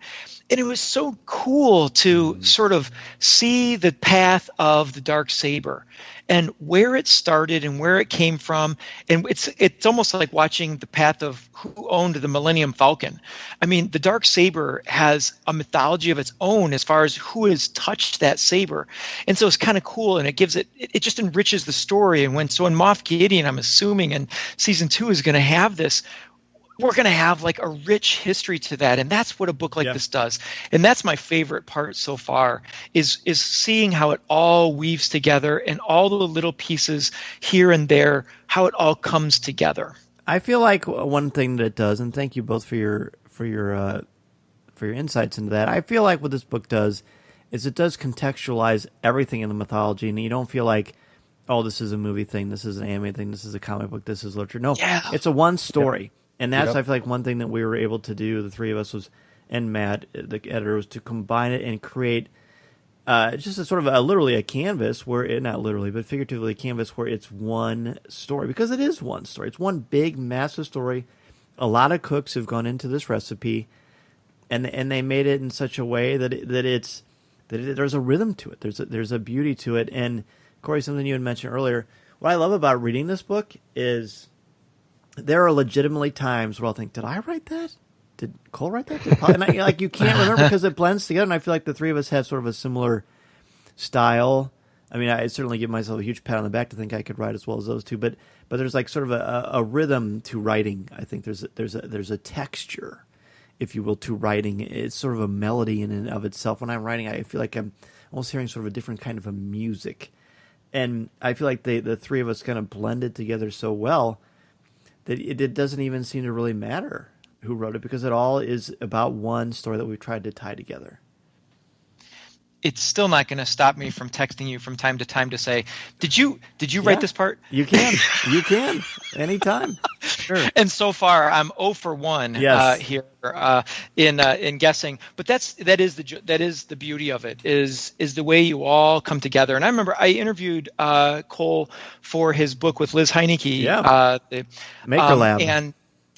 And it was so cool to sort of see the path of the Darksaber and where it started and where it came from. And it's almost like watching the path of who owned the Millennium Falcon. I mean, the Darksaber has a mythology of its own as far as who has touched that saber. And so it's kind of cool, and it gives it just enriches the story. And when Moff Gideon, I'm assuming, in season 2 is going to have this, we're going to have like a rich history to that. And that's what a book like this does. And that's my favorite part so far, is seeing how it all weaves together and all the little pieces here and there, how it all comes together. I feel like one thing that it does, and thank you both for your insights into that. I feel like what this book does is it does contextualize everything in the mythology, and you don't feel like, oh, this is a movie thing, this is an anime thing, this is a comic book, this is literature. No, it's a one story. And that's, I feel like, one thing that we were able to do, the three of us, was, and Matt, the editor, was to combine it and create just a sort of literally a canvas where, not literally, but figuratively a canvas where it's one story. Because it is one story. It's one big, massive story. A lot of cooks have gone into this recipe, and they made it in such a way that there's a rhythm to it. There's a beauty to it. And, Cory, something you had mentioned earlier, what I love about reading this book is there are legitimately times where I'll think, did I write that? Did Cole write that? And you can't remember because it blends together. And I feel like the three of us have sort of a similar style. I mean, I certainly give myself a huge pat on the back to think I could write as well as those two. But there's like sort of a rhythm to writing. I think there's a texture, if you will, to writing. It's sort of a melody in and of itself. When I'm writing, I feel like I'm almost hearing sort of a different kind of a music. And I feel like the three of us kind of blended together so well that it doesn't even seem to really matter who wrote it, because it all is about one story that we've tried to tie together. It's still not going to stop me from texting you from time to time to say, did you write this part? You can. Anytime. Sure. And so far I'm 0 for 1 here in guessing. But that is the beauty of it, is the way you all come together. And I remember I interviewed Cole for his book with Liz Heineke, the Maker Lab. And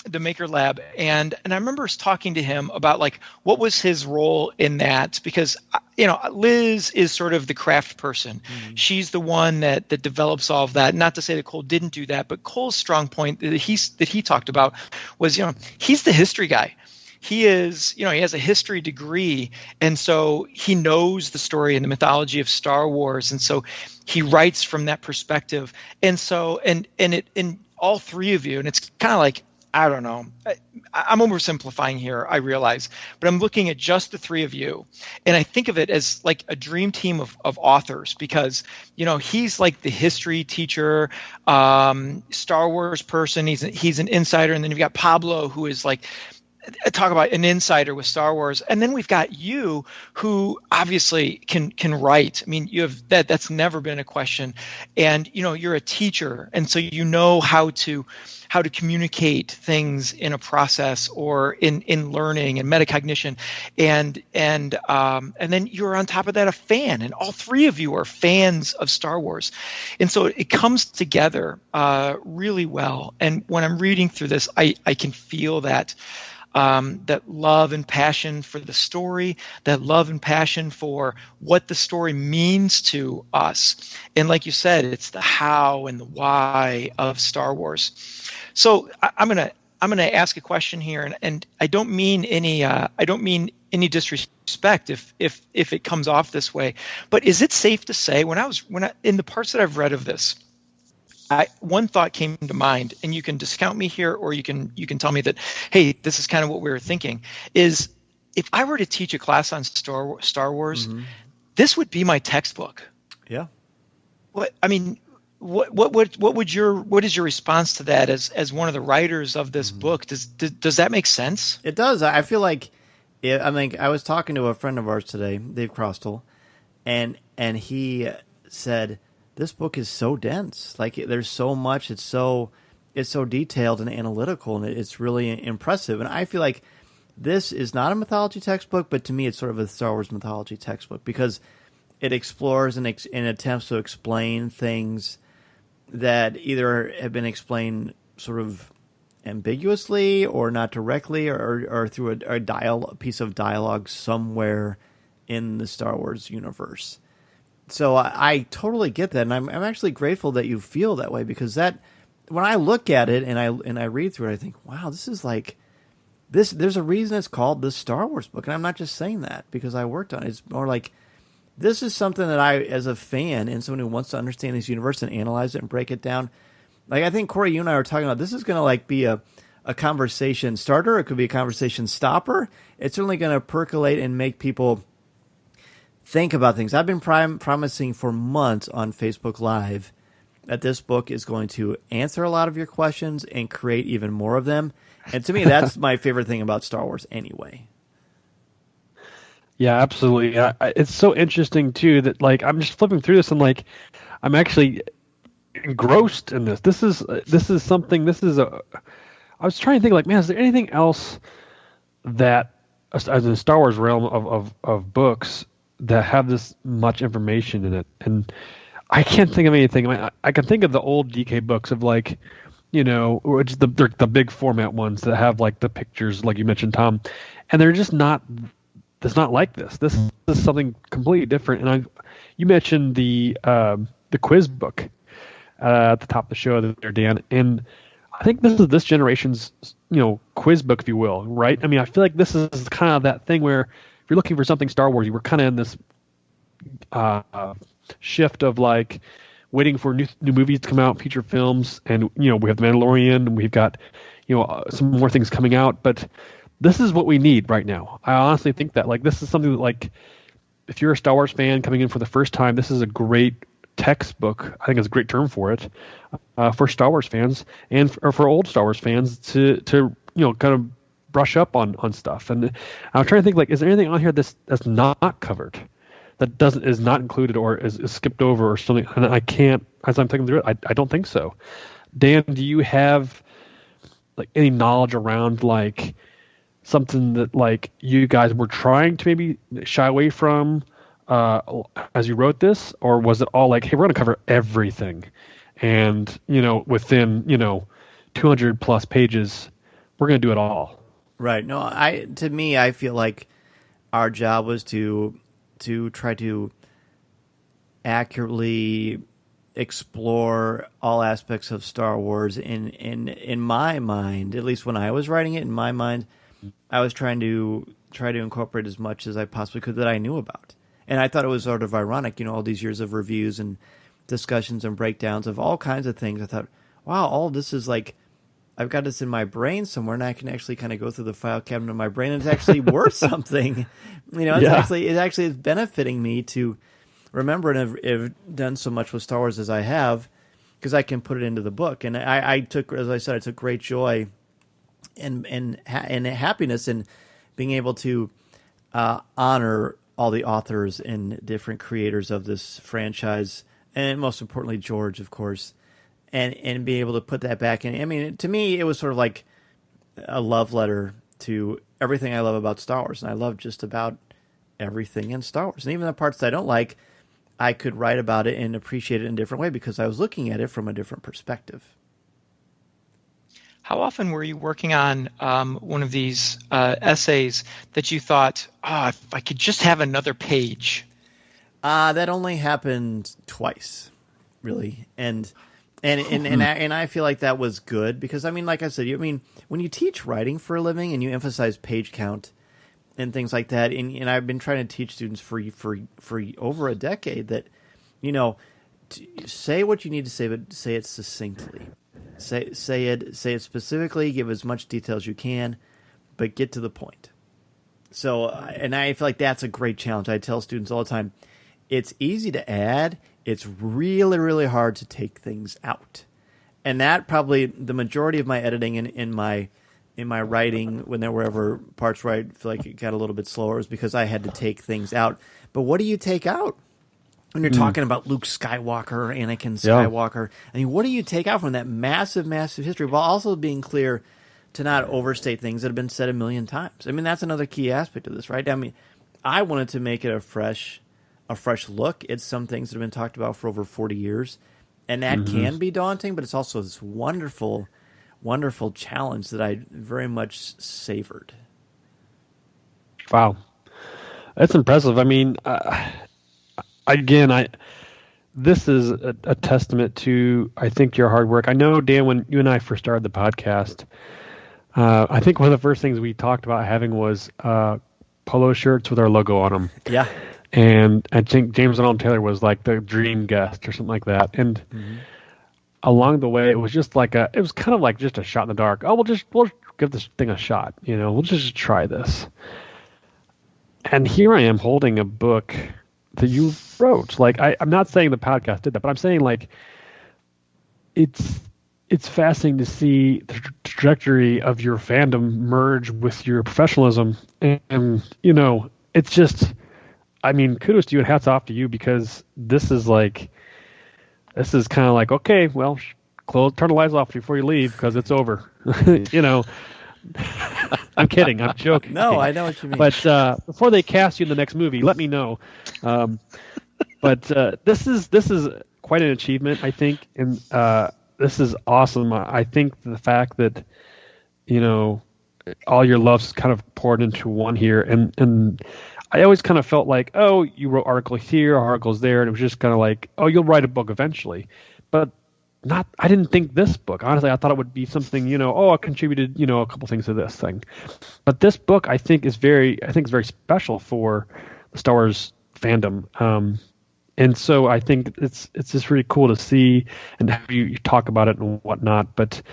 the Maker Lab, and I remember talking to him about like what was his role in that, because Liz is sort of the craft person. Mm-hmm. She's the one that develops all of that. Not to say that Cole didn't do that, but Cole's strong point that he talked about was, he's the history guy. He is, he has a history degree, and so he knows the story and the mythology of Star Wars, and so he writes from that perspective. And so, and all three of you, and it's kind of like, I don't know. I'm oversimplifying here, I realize, but I'm looking at just the three of you, and I think of it as like a dream team of authors, because he's like the history teacher, Star Wars person. He's an insider, and then you've got Pablo, who is like talk about an insider with Star Wars, and then we've got you, who obviously can write. I mean, you have that's never been a question, and you're a teacher, and so you know how to communicate things in a process or in learning and metacognition, and then you're on top of that a fan, and all three of you are fans of Star Wars, and so it comes together really well. And when I'm reading through this, I can feel that. That love and passion for the story, that love and passion for what the story means to us. And like you said, it's the how and the why of Star Wars. So I'm gonna ask a question here, and I don't mean any disrespect if it comes off this way, but is it safe to say when I in the parts that I've read of this, one thought came to mind, and you can discount me here, or you can tell me that, hey, this is kind of what we were thinking, is if I were to teach a class on Star Wars, this would be my textbook. Yeah. What is your response to that as one of the writers of this book? Does that make sense? It does. I feel like, I was talking to a friend of ours today, Dave Crostel, and he said, this book is so dense. Like, there's so much. It's so detailed and analytical, and it's really impressive. And I feel like this is not a mythology textbook, but to me, it's sort of a Star Wars mythology textbook because it explores and attempts to explain things that either have been explained sort of ambiguously or not directly, or through a piece of dialogue somewhere in the Star Wars universe. So I totally get that, and I'm actually grateful that you feel that way, because that, when I look at it and I read through it, I think, wow, this is like this. There's a reason it's called the Star Wars book, and I'm not just saying that because I worked on it. It's more like this is something that I, as a fan and someone who wants to understand this universe and analyze it and break it down, like I think Cory, you and I were talking about, this is going to like be a conversation starter. It could be a conversation stopper. It's certainly going to percolate and make people think about things. I've been promising for months on Facebook Live that this book is going to answer a lot of your questions and create even more of them. And to me, that's my favorite thing about Star Wars anyway. Yeah, absolutely. It's so interesting, too, that like I'm just flipping through this and like I'm actually engrossed in this. This is something. I was trying to think like, man, is there anything else that, as in the Star Wars realm of books, that have this much information in it? And I can't think of anything. I can think of the old DK books of like, which the big format ones that have like the pictures, like you mentioned, Tom, and they're just not. It's not like this. This is something completely different. And you mentioned the quiz book at the top of the show there, Dan, and I think this is this generation's quiz book, if you will, right? I mean, I feel like this is kind of that thing where if you're looking for something Star Wars, you were kind of in this shift of like waiting for new movies to come out, feature films, and we have The Mandalorian, and we've got some more things coming out, but this is what we need right now. I honestly think that like this is something that like if you're a Star Wars fan coming in for the first time, this is a great textbook. I think it's a great term for it, for Star Wars fans and for old Star Wars fans to kind of brush up on stuff. And I'm trying to think like, is there anything on here that's not covered, that is not included or is skipped over or something? And I can't, as I'm thinking through it, I don't think so. Dan, do you have like any knowledge around like something that like you guys were trying to maybe shy away from as you wrote this, or was it all like, hey, we're going to cover everything, and within 200 plus pages, we're going to do it all? Right. No, to me, I feel like our job was to try to accurately explore all aspects of Star Wars. In my mind, at least when I was writing it, in my mind, I was trying to incorporate as much as I possibly could that I knew about. And I thought it was sort of ironic, all these years of reviews and discussions and breakdowns of all kinds of things. I thought, wow, all this is like, I've got this in my brain somewhere, and I can actually kind of go through the file cabinet of my brain, and it's actually worth something. It actually is benefiting me to remember, and have done so much with Star Wars as I have, because I can put it into the book. And I took, as I said, I took great joy and happiness in being able to honor all the authors and different creators of this franchise, and most importantly, George, of course, and be able to put that back in. I mean, to me, it was sort of like a love letter to everything I love about Star Wars, and I love just about everything in Star Wars. And even the parts that I don't like, I could write about it and appreciate it in a different way because I was looking at it from a different perspective. How often were you working on one of these essays that you thought, if I could just have another page? That only happened twice, really, and I feel like that was good because I mean, like I said, when you teach writing for a living and you emphasize page count and things like that, and I've been trying to teach students for over a decade that, say what you need to say, but say it succinctly. Say it specifically. Give as much detail as you can, but get to the point. So, and I feel like that's a great challenge. I tell students all the time, it's easy to add. It's really, really hard to take things out. And that probably the majority of my editing in my writing, when there were ever parts where I feel like it got a little bit slower, is because I had to take things out. But what do you take out? When you're talking about Luke Skywalker, Anakin Skywalker, I mean, what do you take out from that massive, massive history, while also being clear to not overstate things that have been said a million times? I mean, that's another key aspect of this, right? I mean, I wanted to make it a fresh look at some things that have been talked about for over 40 years, and that can be daunting, but it's also this wonderful, wonderful challenge that I very much savored. Wow. That's impressive. I mean, this is a testament to, I think, your hard work. I know, Dan, when you and I first started the podcast, I think one of the first things we talked about having was polo shirts with our logo on them. Yeah. And I think James Arnold Taylor was like the dream guest or something like that. And along the way, it was just like it was kind of like just a shot in the dark. Oh, we'll give this thing a shot. We'll just try this. And here I am holding a book that you wrote. Like, I'm not saying the podcast did that, but I'm saying, like, it's fascinating to see the trajectory of your fandom merge with your professionalism. And it's just, I mean, kudos to you and hats off to you, because this is kind of like, okay, well, turn the lights off before you leave because it's over. I'm kidding. I'm joking. No, I know what you mean. But before they cast you in the next movie, let me know. But this is quite an achievement, I think, and this is awesome. I think the fact that all your love's kind of poured into one here, and I always kind of felt like, oh, you wrote articles here, articles there, and it was just kind of like, oh, you'll write a book eventually, but I didn't think this book. Honestly, I thought it would be something, I contributed, a couple things to this thing. But this book, I think is very special for the Star Wars fandom. And so I think it's just really cool to see and have you talk about it and whatnot. But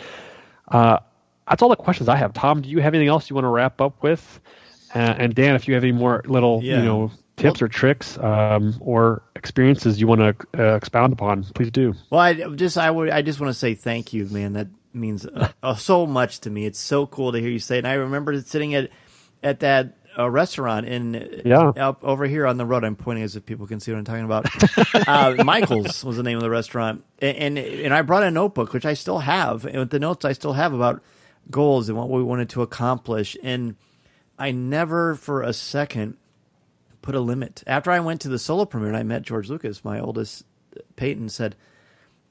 that's all the questions I have. Tom, do you have anything else you want to wrap up with? And Dan, if you have any more little, tips or tricks or experiences you want to expound upon, please do. Well, I just want to say thank you, man. That means so much to me. It's so cool to hear you say it. And I remember sitting at that restaurant up over here on the road. I'm pointing as if people can see what I'm talking about. Michael's was the name of the restaurant, and I brought a notebook, which I still have, and with the notes I still have about goals and what we wanted to accomplish. And I never for a second put a limit. After I went to the solo premiere and I met George Lucas, my oldest, Peyton, said,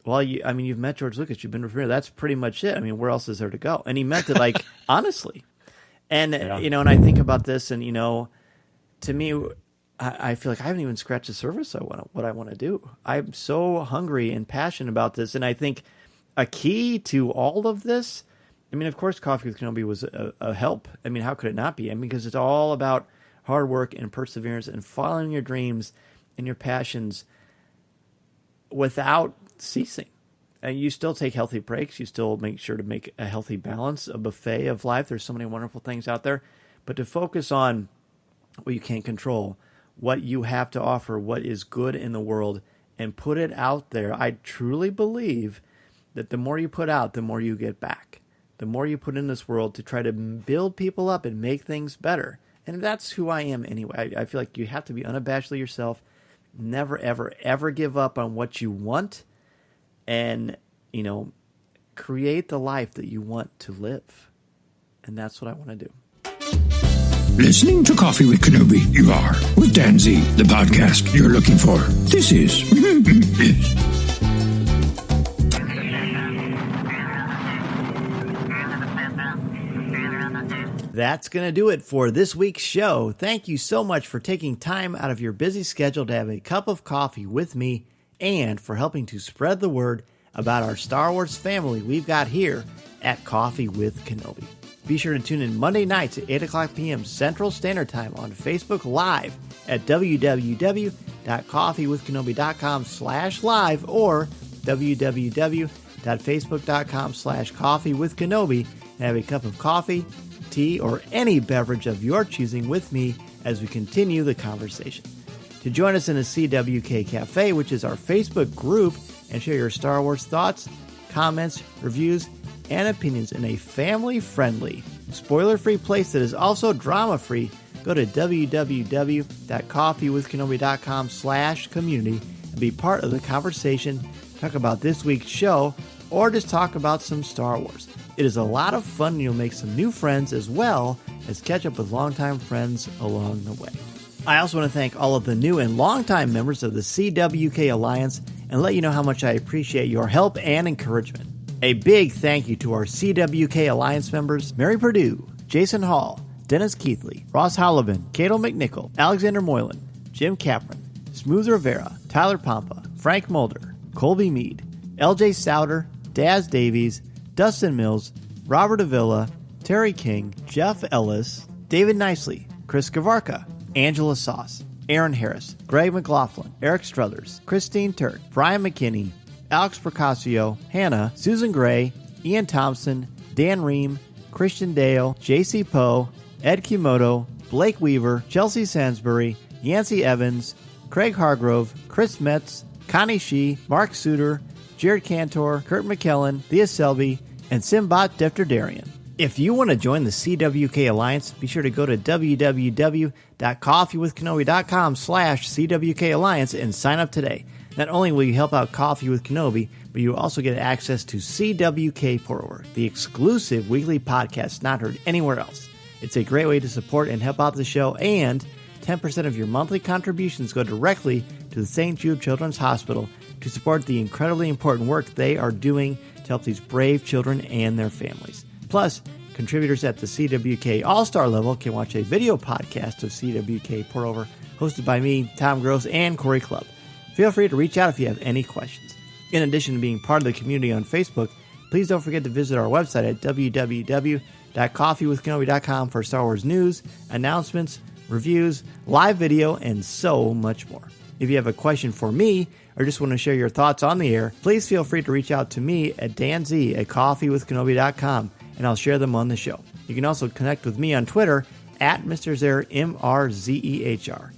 well, you've met George Lucas, you've been to premiere, that's pretty much it. I mean, where else is there to go? And he meant it, like, honestly. And, and I think about this, and, to me, I feel like I haven't even scratched the surface of what I want to do. I'm so hungry and passionate about this. And I think a key to all of this, I mean, of course, Coffee with Kenobi was a help. I mean, how could it not be? I mean, because it's all about hard work and perseverance and following your dreams and your passions without ceasing. And you still take healthy breaks. You still make sure to make a healthy balance, a buffet of life. There's so many wonderful things out there. But to focus on what you can't control, what you have to offer, what is good in the world, and put it out there. I truly believe that the more you put out, the more you get back. the more you put in this world to try to build people up and make things better. And that's who I am anyway. I feel like you have to be unabashedly yourself. Never, ever, ever give up on what you want. And, create the life that you want to live. And that's what I want to do. Listening to Coffee with Kenobi, you are, with Dan Z, the podcast you're looking for. This is... That's going to do it for this week's show. Thank you so much for taking time out of your busy schedule to have a cup of coffee with me and for helping to spread the word about our Star Wars family we've got here at Coffee with Kenobi. Be sure to tune in Monday nights at 8 o'clock p.m. Central Standard Time on Facebook Live at www.coffeewithkenobi.com/live or www.facebook.com/coffeewithkenobi and have a cup of coffee, tea, or any beverage of your choosing with me as we continue the conversation. To join us in the CWK Cafe, which is our Facebook group, and share your Star Wars thoughts, comments, reviews, and opinions in a family-friendly, spoiler-free place that is also drama-free, go to www.coffeewithkenobi.com/community and be part of the conversation, talk about this week's show, or just talk about some Star Wars. It is a lot of fun, and you'll make some new friends as well as catch up with longtime friends along the way. I also want to thank all of the new and longtime members of the CWK Alliance and let you know how much I appreciate your help and encouragement. A big thank you to our CWK Alliance members, Mary Perdue, Jason Hall, Dennis Keithley, Ross Hollowman, Cato McNichol, Alexander Moylan, Jim Capron, Smooth Rivera, Tyler Pompa, Frank Mulder, Colby Mead, LJ Souter, Daz Davies, Dustin Mills, Robert Avila, Terry King, Jeff Ellis, David Nicely, Chris Gavarka, Angela Sauce, Aaron Harris, Greg McLaughlin, Eric Struthers, Christine Turk, Brian McKinney, Alex Procasio, Hannah, Susan Gray, Ian Thompson, Dan Ream, Christian Dale, JC Poe, Ed Kimoto, Blake Weaver, Chelsea Sansbury, Yancey Evans, Craig Hargrove, Chris Metz, Connie Shee, Mark Suter, Jared Cantor, Kurt McKellen, Thea Selby, and Simbat Defterdarian. If you want to join the CWK Alliance, be sure to go to www.coffeewithkenobi.com/CWK Alliance and sign up today. Not only will you help out Coffee with Kenobi, but you also get access to CWK Pour-Over, the exclusive weekly podcast not heard anywhere else. It's a great way to support and help out the show, and 10% of your monthly contributions go directly to the St. Jude Children's Hospital to support the incredibly important work they are doing to help these brave children and their families. Plus, contributors at the CWK All-Star level can watch a video podcast of CWK Pour-Over hosted by me, Tom Gross, and Cory Clubb. Feel free to reach out if you have any questions. In addition to being part of the community on Facebook, please don't forget to visit our website at www.coffeewithkenobi.com for Star Wars news, announcements, reviews, live video, and so much more. If you have a question for me or just want to share your thoughts on the air, please feel free to reach out to me at danz@coffeewithkenobi.com, and I'll share them on the show. You can also connect with me on Twitter at Mr. Zer, MRZEHR.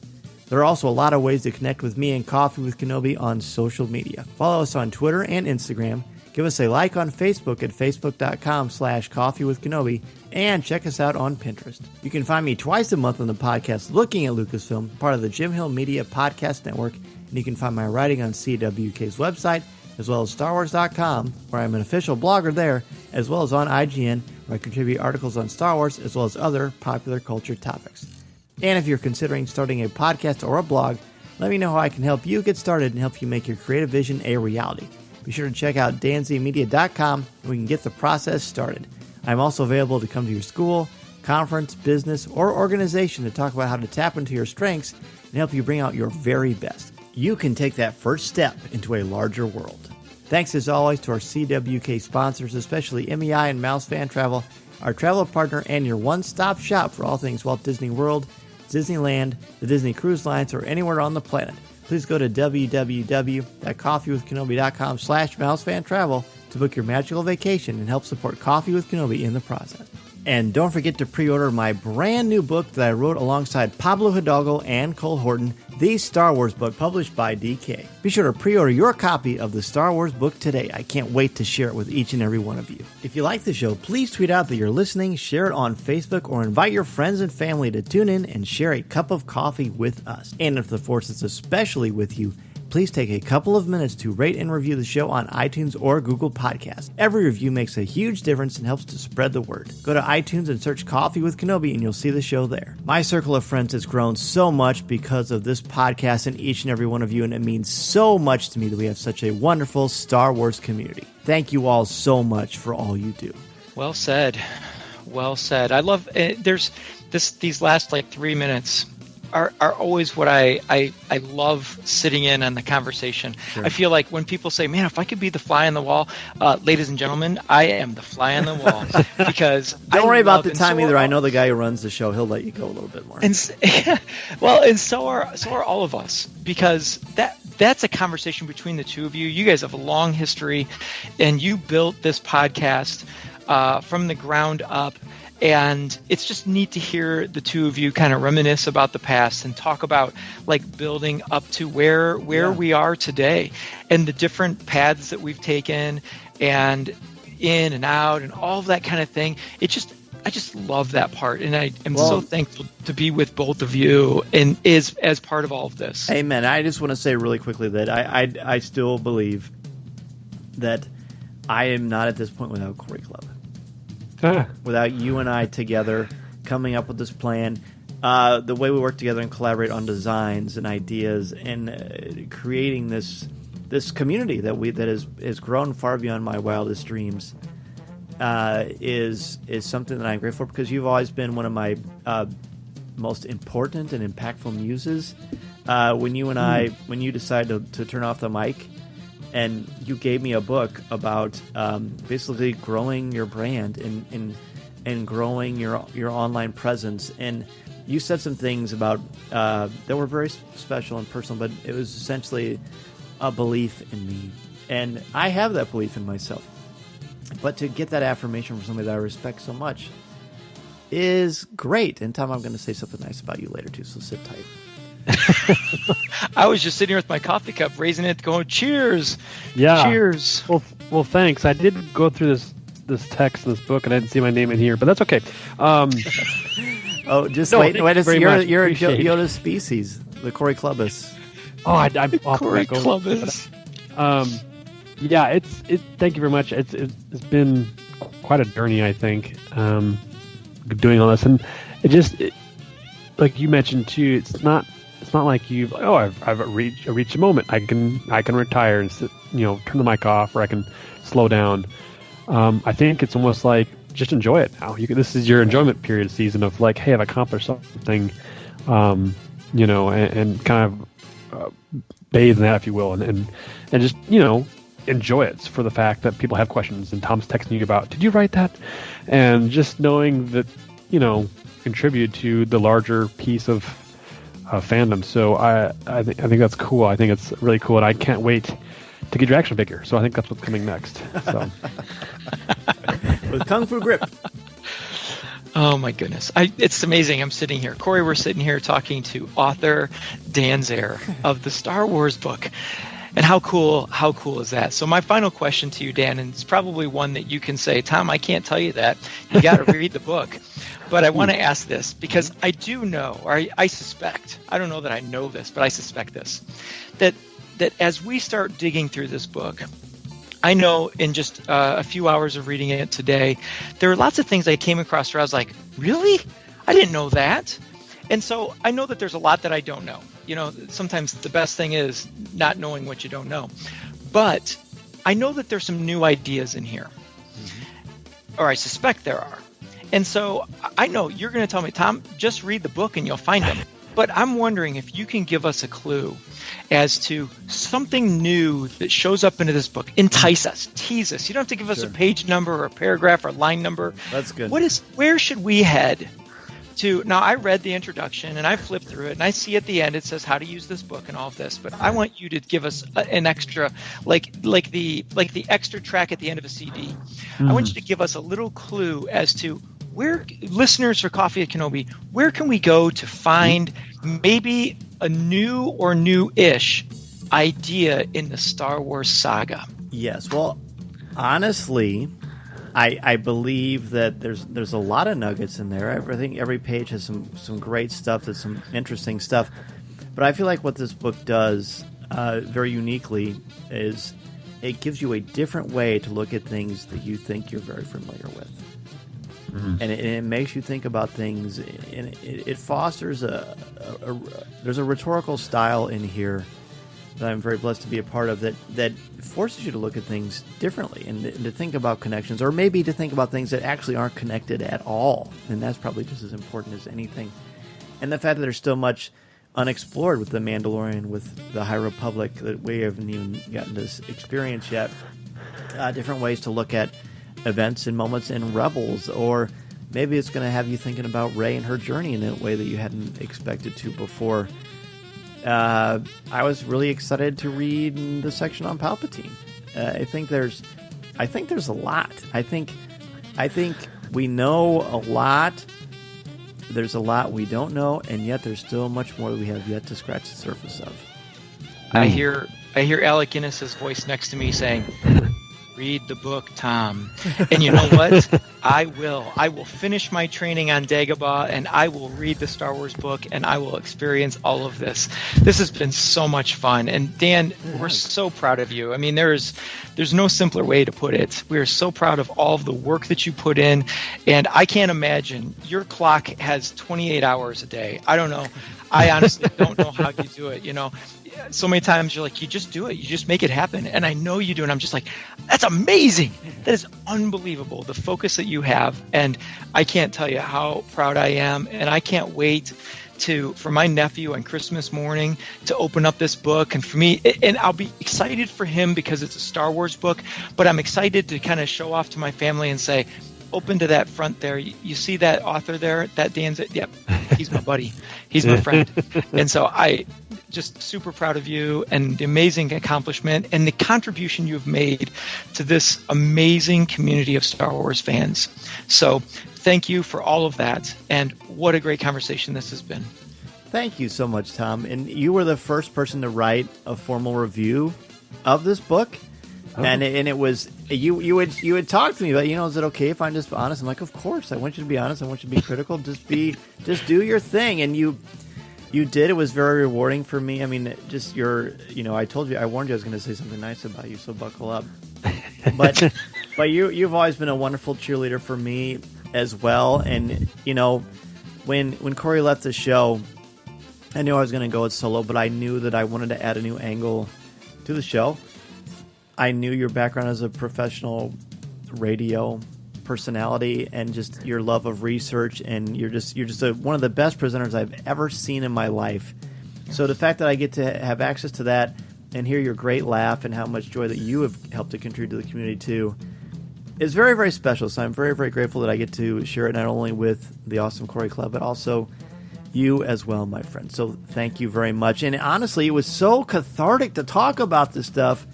There are also a lot of ways to connect with me and Coffee with Kenobi on social media. Follow us on Twitter and Instagram. Give us a like on Facebook at facebook.com/coffeewithkenobi, and check us out on Pinterest. You can find me twice a month on the podcast Looking at Lucasfilm, part of the Jim Hill Media Podcast Network, and you can find my writing on CWK's website, as well as StarWars.com, where I'm an official blogger there, as well as on IGN, where I contribute articles on Star Wars, as well as other popular culture topics. And if you're considering starting a podcast or a blog, let me know how I can help you get started and help you make your creative vision a reality. Be sure to check out danzmedia.com and we can get the process started. I'm also available to come to your school, conference, business, or organization to talk about how to tap into your strengths and help you bring out your very best. You can take that first step into a larger world. Thanks as always to our CWK sponsors, especially MEI and Mouse Fan Travel, our travel partner and your one-stop shop for all things Walt Disney World, Disneyland, the Disney Cruise Lines, or anywhere on the planet. Please go to www.coffeewithkenobi.com/mousefantravel to book your magical vacation and help support Coffee with Kenobi in the process. And don't forget to pre-order my brand new book that I wrote alongside Pablo Hidalgo and Cole Horton, the Star Wars book published by DK. Be sure to pre-order your copy of the Star Wars book today. I can't wait to share it with each and every one of you. If you like the show, please tweet out that you're listening, share it on Facebook, or invite your friends and family to tune in and share a cup of coffee with us. And if the Force is especially with you, please take a couple of minutes to rate and review the show on iTunes or Google Podcasts. Every review makes a huge difference and helps to spread the word. Go to iTunes and search Coffee with Kenobi and you'll see the show there. My circle of friends has grown so much because of this podcast and each and every one of you, and it means so much to me that we have such a wonderful Star Wars community. Thank you all so much for all you do. Well said. Well said. I love these last 3 minutes are always what I love sitting in on the conversation. Sure. I feel like when people say, man, if I could be the fly on the wall, ladies and gentlemen, I am the fly on the wall because don't worry about the time either. I know the guy who runs the show. He'll let you go a little bit more. And so are all of us, because that's a conversation between the two of you. You guys have a long history, and you built this podcast from the ground up. And it's just neat to hear the two of you kind of reminisce about the past and talk about building up to where we are today and the different paths that we've taken and in and out and all of that kind of thing. I just love that part, and I am so thankful to be with both of you and as part of all of this. Amen. I just want to say really quickly that I still believe that I am not at this point without Cory Clubb. Without you and I together coming up with this plan, the way we work together and collaborate on designs and ideas and creating this community that has grown far beyond my wildest dreams is something that I'm grateful for, because you've always been one of my most important and impactful muses. When you decided to turn off the mic, and you gave me a book about basically growing your brand and growing your online presence. And you said some things about that were very special and personal, but it was essentially a belief in me. And I have that belief in myself. But to get that affirmation from somebody that I respect so much is great. And Tom, I'm going to say something nice about you later too, so sit tight. I was just sitting here with my coffee cup, raising it, going, cheers. Yeah. Cheers. Well, thanks. I did go through this text, this book, and I didn't see my name in here, but that's okay. Wait. You're Yoda's species, the Cory Clubbus. Oh, I'm Cory Clubbus. Yeah, thank you very much. It's been quite a journey, I think, doing all this, and like you mentioned too, it's not like I've reached a moment. I can retire and sit, turn the mic off, or I can slow down. I think it's almost like just enjoy it now. This is your enjoyment period season of hey, I've accomplished something, and kind of bathe in that, if you will, and just enjoy it for the fact that people have questions and Tom's texting you about, did you write that? And just knowing that contribute to the larger piece of fandom. So I think that's cool. I think it's really cool, and I can't wait to get your action figure. So I think that's what's coming next. So with Kung Fu grip. Oh my goodness. It's amazing. I'm sitting here. Cory, we're sitting here talking to author Dan Zare of the Star Wars book. And how cool is that? So my final question to you, Dan, and it's probably one that you can say, Tom, I can't tell you that. You got to read the book. But I want to ask this because I do know, or I suspect, I don't know that I know this, but I suspect this, that as we start digging through this book, I know in just a few hours of reading it today, there are lots of things I came across where I was like, really? I didn't know that. And so I know that there's a lot that I don't know. Sometimes the best thing is not knowing what you don't know. But I know that there's some new ideas in here. Mm-hmm. Or I suspect there are. And so I know you're going to tell me, Tom, just read the book and you'll find them. But I'm wondering if you can give us a clue as to something new that shows up into this book. Entice us, tease us. You don't have to give us a page number or a paragraph or line number. That's good. Where should we head to? Now, I read the introduction and I flipped through it and I see at the end it says how to use this book and all of this. But I want you to give us an extra, like the extra track at the end of a CD. Mm. I want you to give us a little clue as to where listeners for Coffee at Kenobi, where can we go to find maybe a new or new-ish idea in the Star Wars saga? Yes. Well, honestly, I believe that there's a lot of nuggets in there. I think every page has some great stuff, that's some interesting stuff. But I feel like what this book does very uniquely is it gives you a different way to look at things that you think you're very familiar with. Mm-hmm. And it makes you think about things, and it fosters there's a rhetorical style in here that I'm very blessed to be a part of that forces you to look at things differently and to think about connections, or maybe to think about things that actually aren't connected at all. And that's probably just as important as anything. And the fact that there's still much unexplored with The Mandalorian, with the High Republic, that we haven't even gotten to experience yet. Different ways to look at events and moments in Rebels, or maybe it's going to have you thinking about Rey and her journey in a way that you hadn't expected to before. I was really excited to read the section on Palpatine. I think there's a lot. I think we know a lot. There's a lot we don't know, and yet there's still much more that we have yet to scratch the surface of. I hear Alec Guinness's voice next to me saying, "Read the book, Tom." And you know what? I will finish my training on Dagobah, and I will read the Star Wars book, and I will experience all of this. This has been so much fun. And Dan, we're so proud of you. I mean, there's no simpler way to put it. We are so proud of all of the work that you put in. And I can't imagine, your clock has 28 hours a day. I don't know. I honestly don't know how you do it. You know, so many times you're like, you just do it. You just make it happen. And I know you do. And I'm just like, that's amazing. That is unbelievable. The focus that you have. And I can't tell you how proud I am. And I can't wait for my nephew on Christmas morning to open up this book. And for me, and I'll be excited for him because it's a Star Wars book, but I'm excited to kind of show off to my family and say, open to that front there. You see that author there? That Dan's it? Yep. He's my buddy. He's my friend. And so I just super proud of you and the amazing accomplishment and the contribution you've made to this amazing community of Star Wars fans. So thank you for all of that. And what a great conversation this has been. Thank you so much, Tom. And you were the first person to write a formal review of this book. Oh. And it was you would talk to me about, is it okay if I'm just honest? I'm like, of course. I want you to be honest. I want you to be critical. Just do your thing. And you did. It was very rewarding for me. I mean, I warned you I was going to say something nice about you, so buckle up. But you've always been a wonderful cheerleader for me as well. And when Cory left the show, I knew I was going to go it solo, but I knew that I wanted to add a new angle to the show. I knew your background as a professional radio personality and just your love of research, and you're just one of the best presenters I've ever seen in my life. So the fact that I get to have access to that and hear your great laugh and how much joy that you have helped to contribute to the community too is very, very special. So I'm very, very grateful that I get to share it not only with the awesome Cory Clubb, but also you as well, my friend. So thank you very much. And honestly, it was so cathartic to talk about this stuff.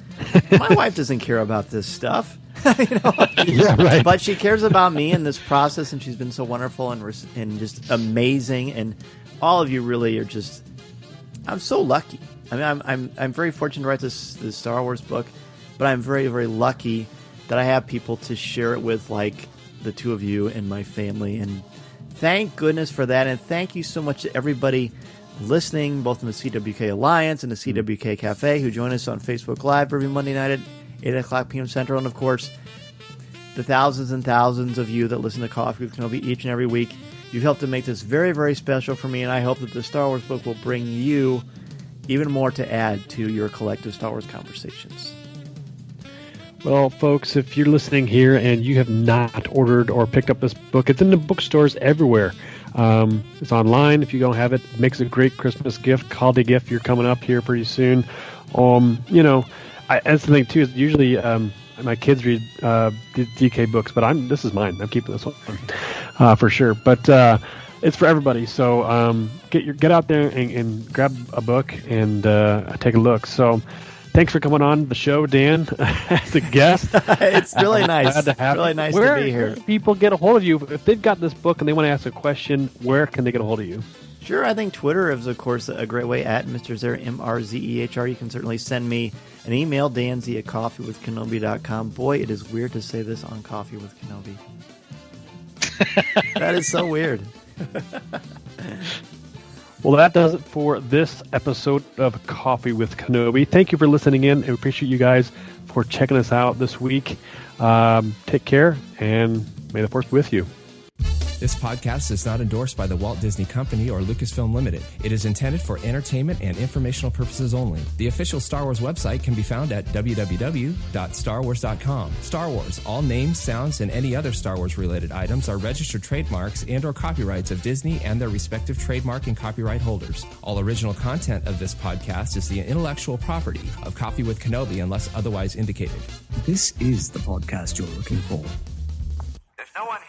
My wife doesn't care about this stuff. Yeah, right. But she cares about me in this process, and she's been so wonderful and just amazing. And all of you really are just, I'm so lucky. I mean, I'm very fortunate to write this Star Wars book, but I'm very, very lucky that I have people to share it with, like the two of you and my family. And thank goodness for that. And thank you so much to everybody listening, both in the CWK Alliance and the CWK Cafe, who join us on Facebook Live every Monday night at 8 o'clock p.m. Central. And, of course, the thousands and thousands of you that listen to Coffee with Kenobi each and every week. You've helped to make this very, very special for me, and I hope that the Star Wars book will bring you even more to add to your collective Star Wars conversations. Well, folks, if you're listening here and you have not ordered or picked up this book, it's in the bookstores everywhere. It's online. If you don't have it, it makes a great Christmas gift, holiday gift. You're coming up here pretty soon. That's the thing too. Is usually my kids read DK books, but this is mine. I'm keeping this one for sure. But it's for everybody. So get out there and grab a book and take a look. So Thanks for coming on the show, Dan, as a guest. It's really nice. Glad to have really you. nice Where to be here. can people get a hold of you? If they've got this book and they want to ask a question, where can they get a hold of you? Sure, I think Twitter is, of course, a great way. At Mr. Zer, M-R-Z-E-H-R. You can certainly send me an email, danz@coffeewithkenobi.com. Boy, it is weird to say this on Coffee with Kenobi. That is so weird. Well, that does it for this episode of Coffee with Kenobi. Thank you for listening in, and we appreciate you guys for checking us out this week. Take care, and may the Force be with you. This podcast is not endorsed by the Walt Disney Company or Lucasfilm Limited. It is intended for entertainment and informational purposes only. The official Star Wars website can be found at www.starwars.com. Star Wars, all names, sounds, and any other Star Wars-related items are registered trademarks and or copyrights of Disney and their respective trademark and copyright holders. All original content of this podcast is the intellectual property of Coffee with Kenobi unless otherwise indicated. This is the podcast you're looking for. There's no one here.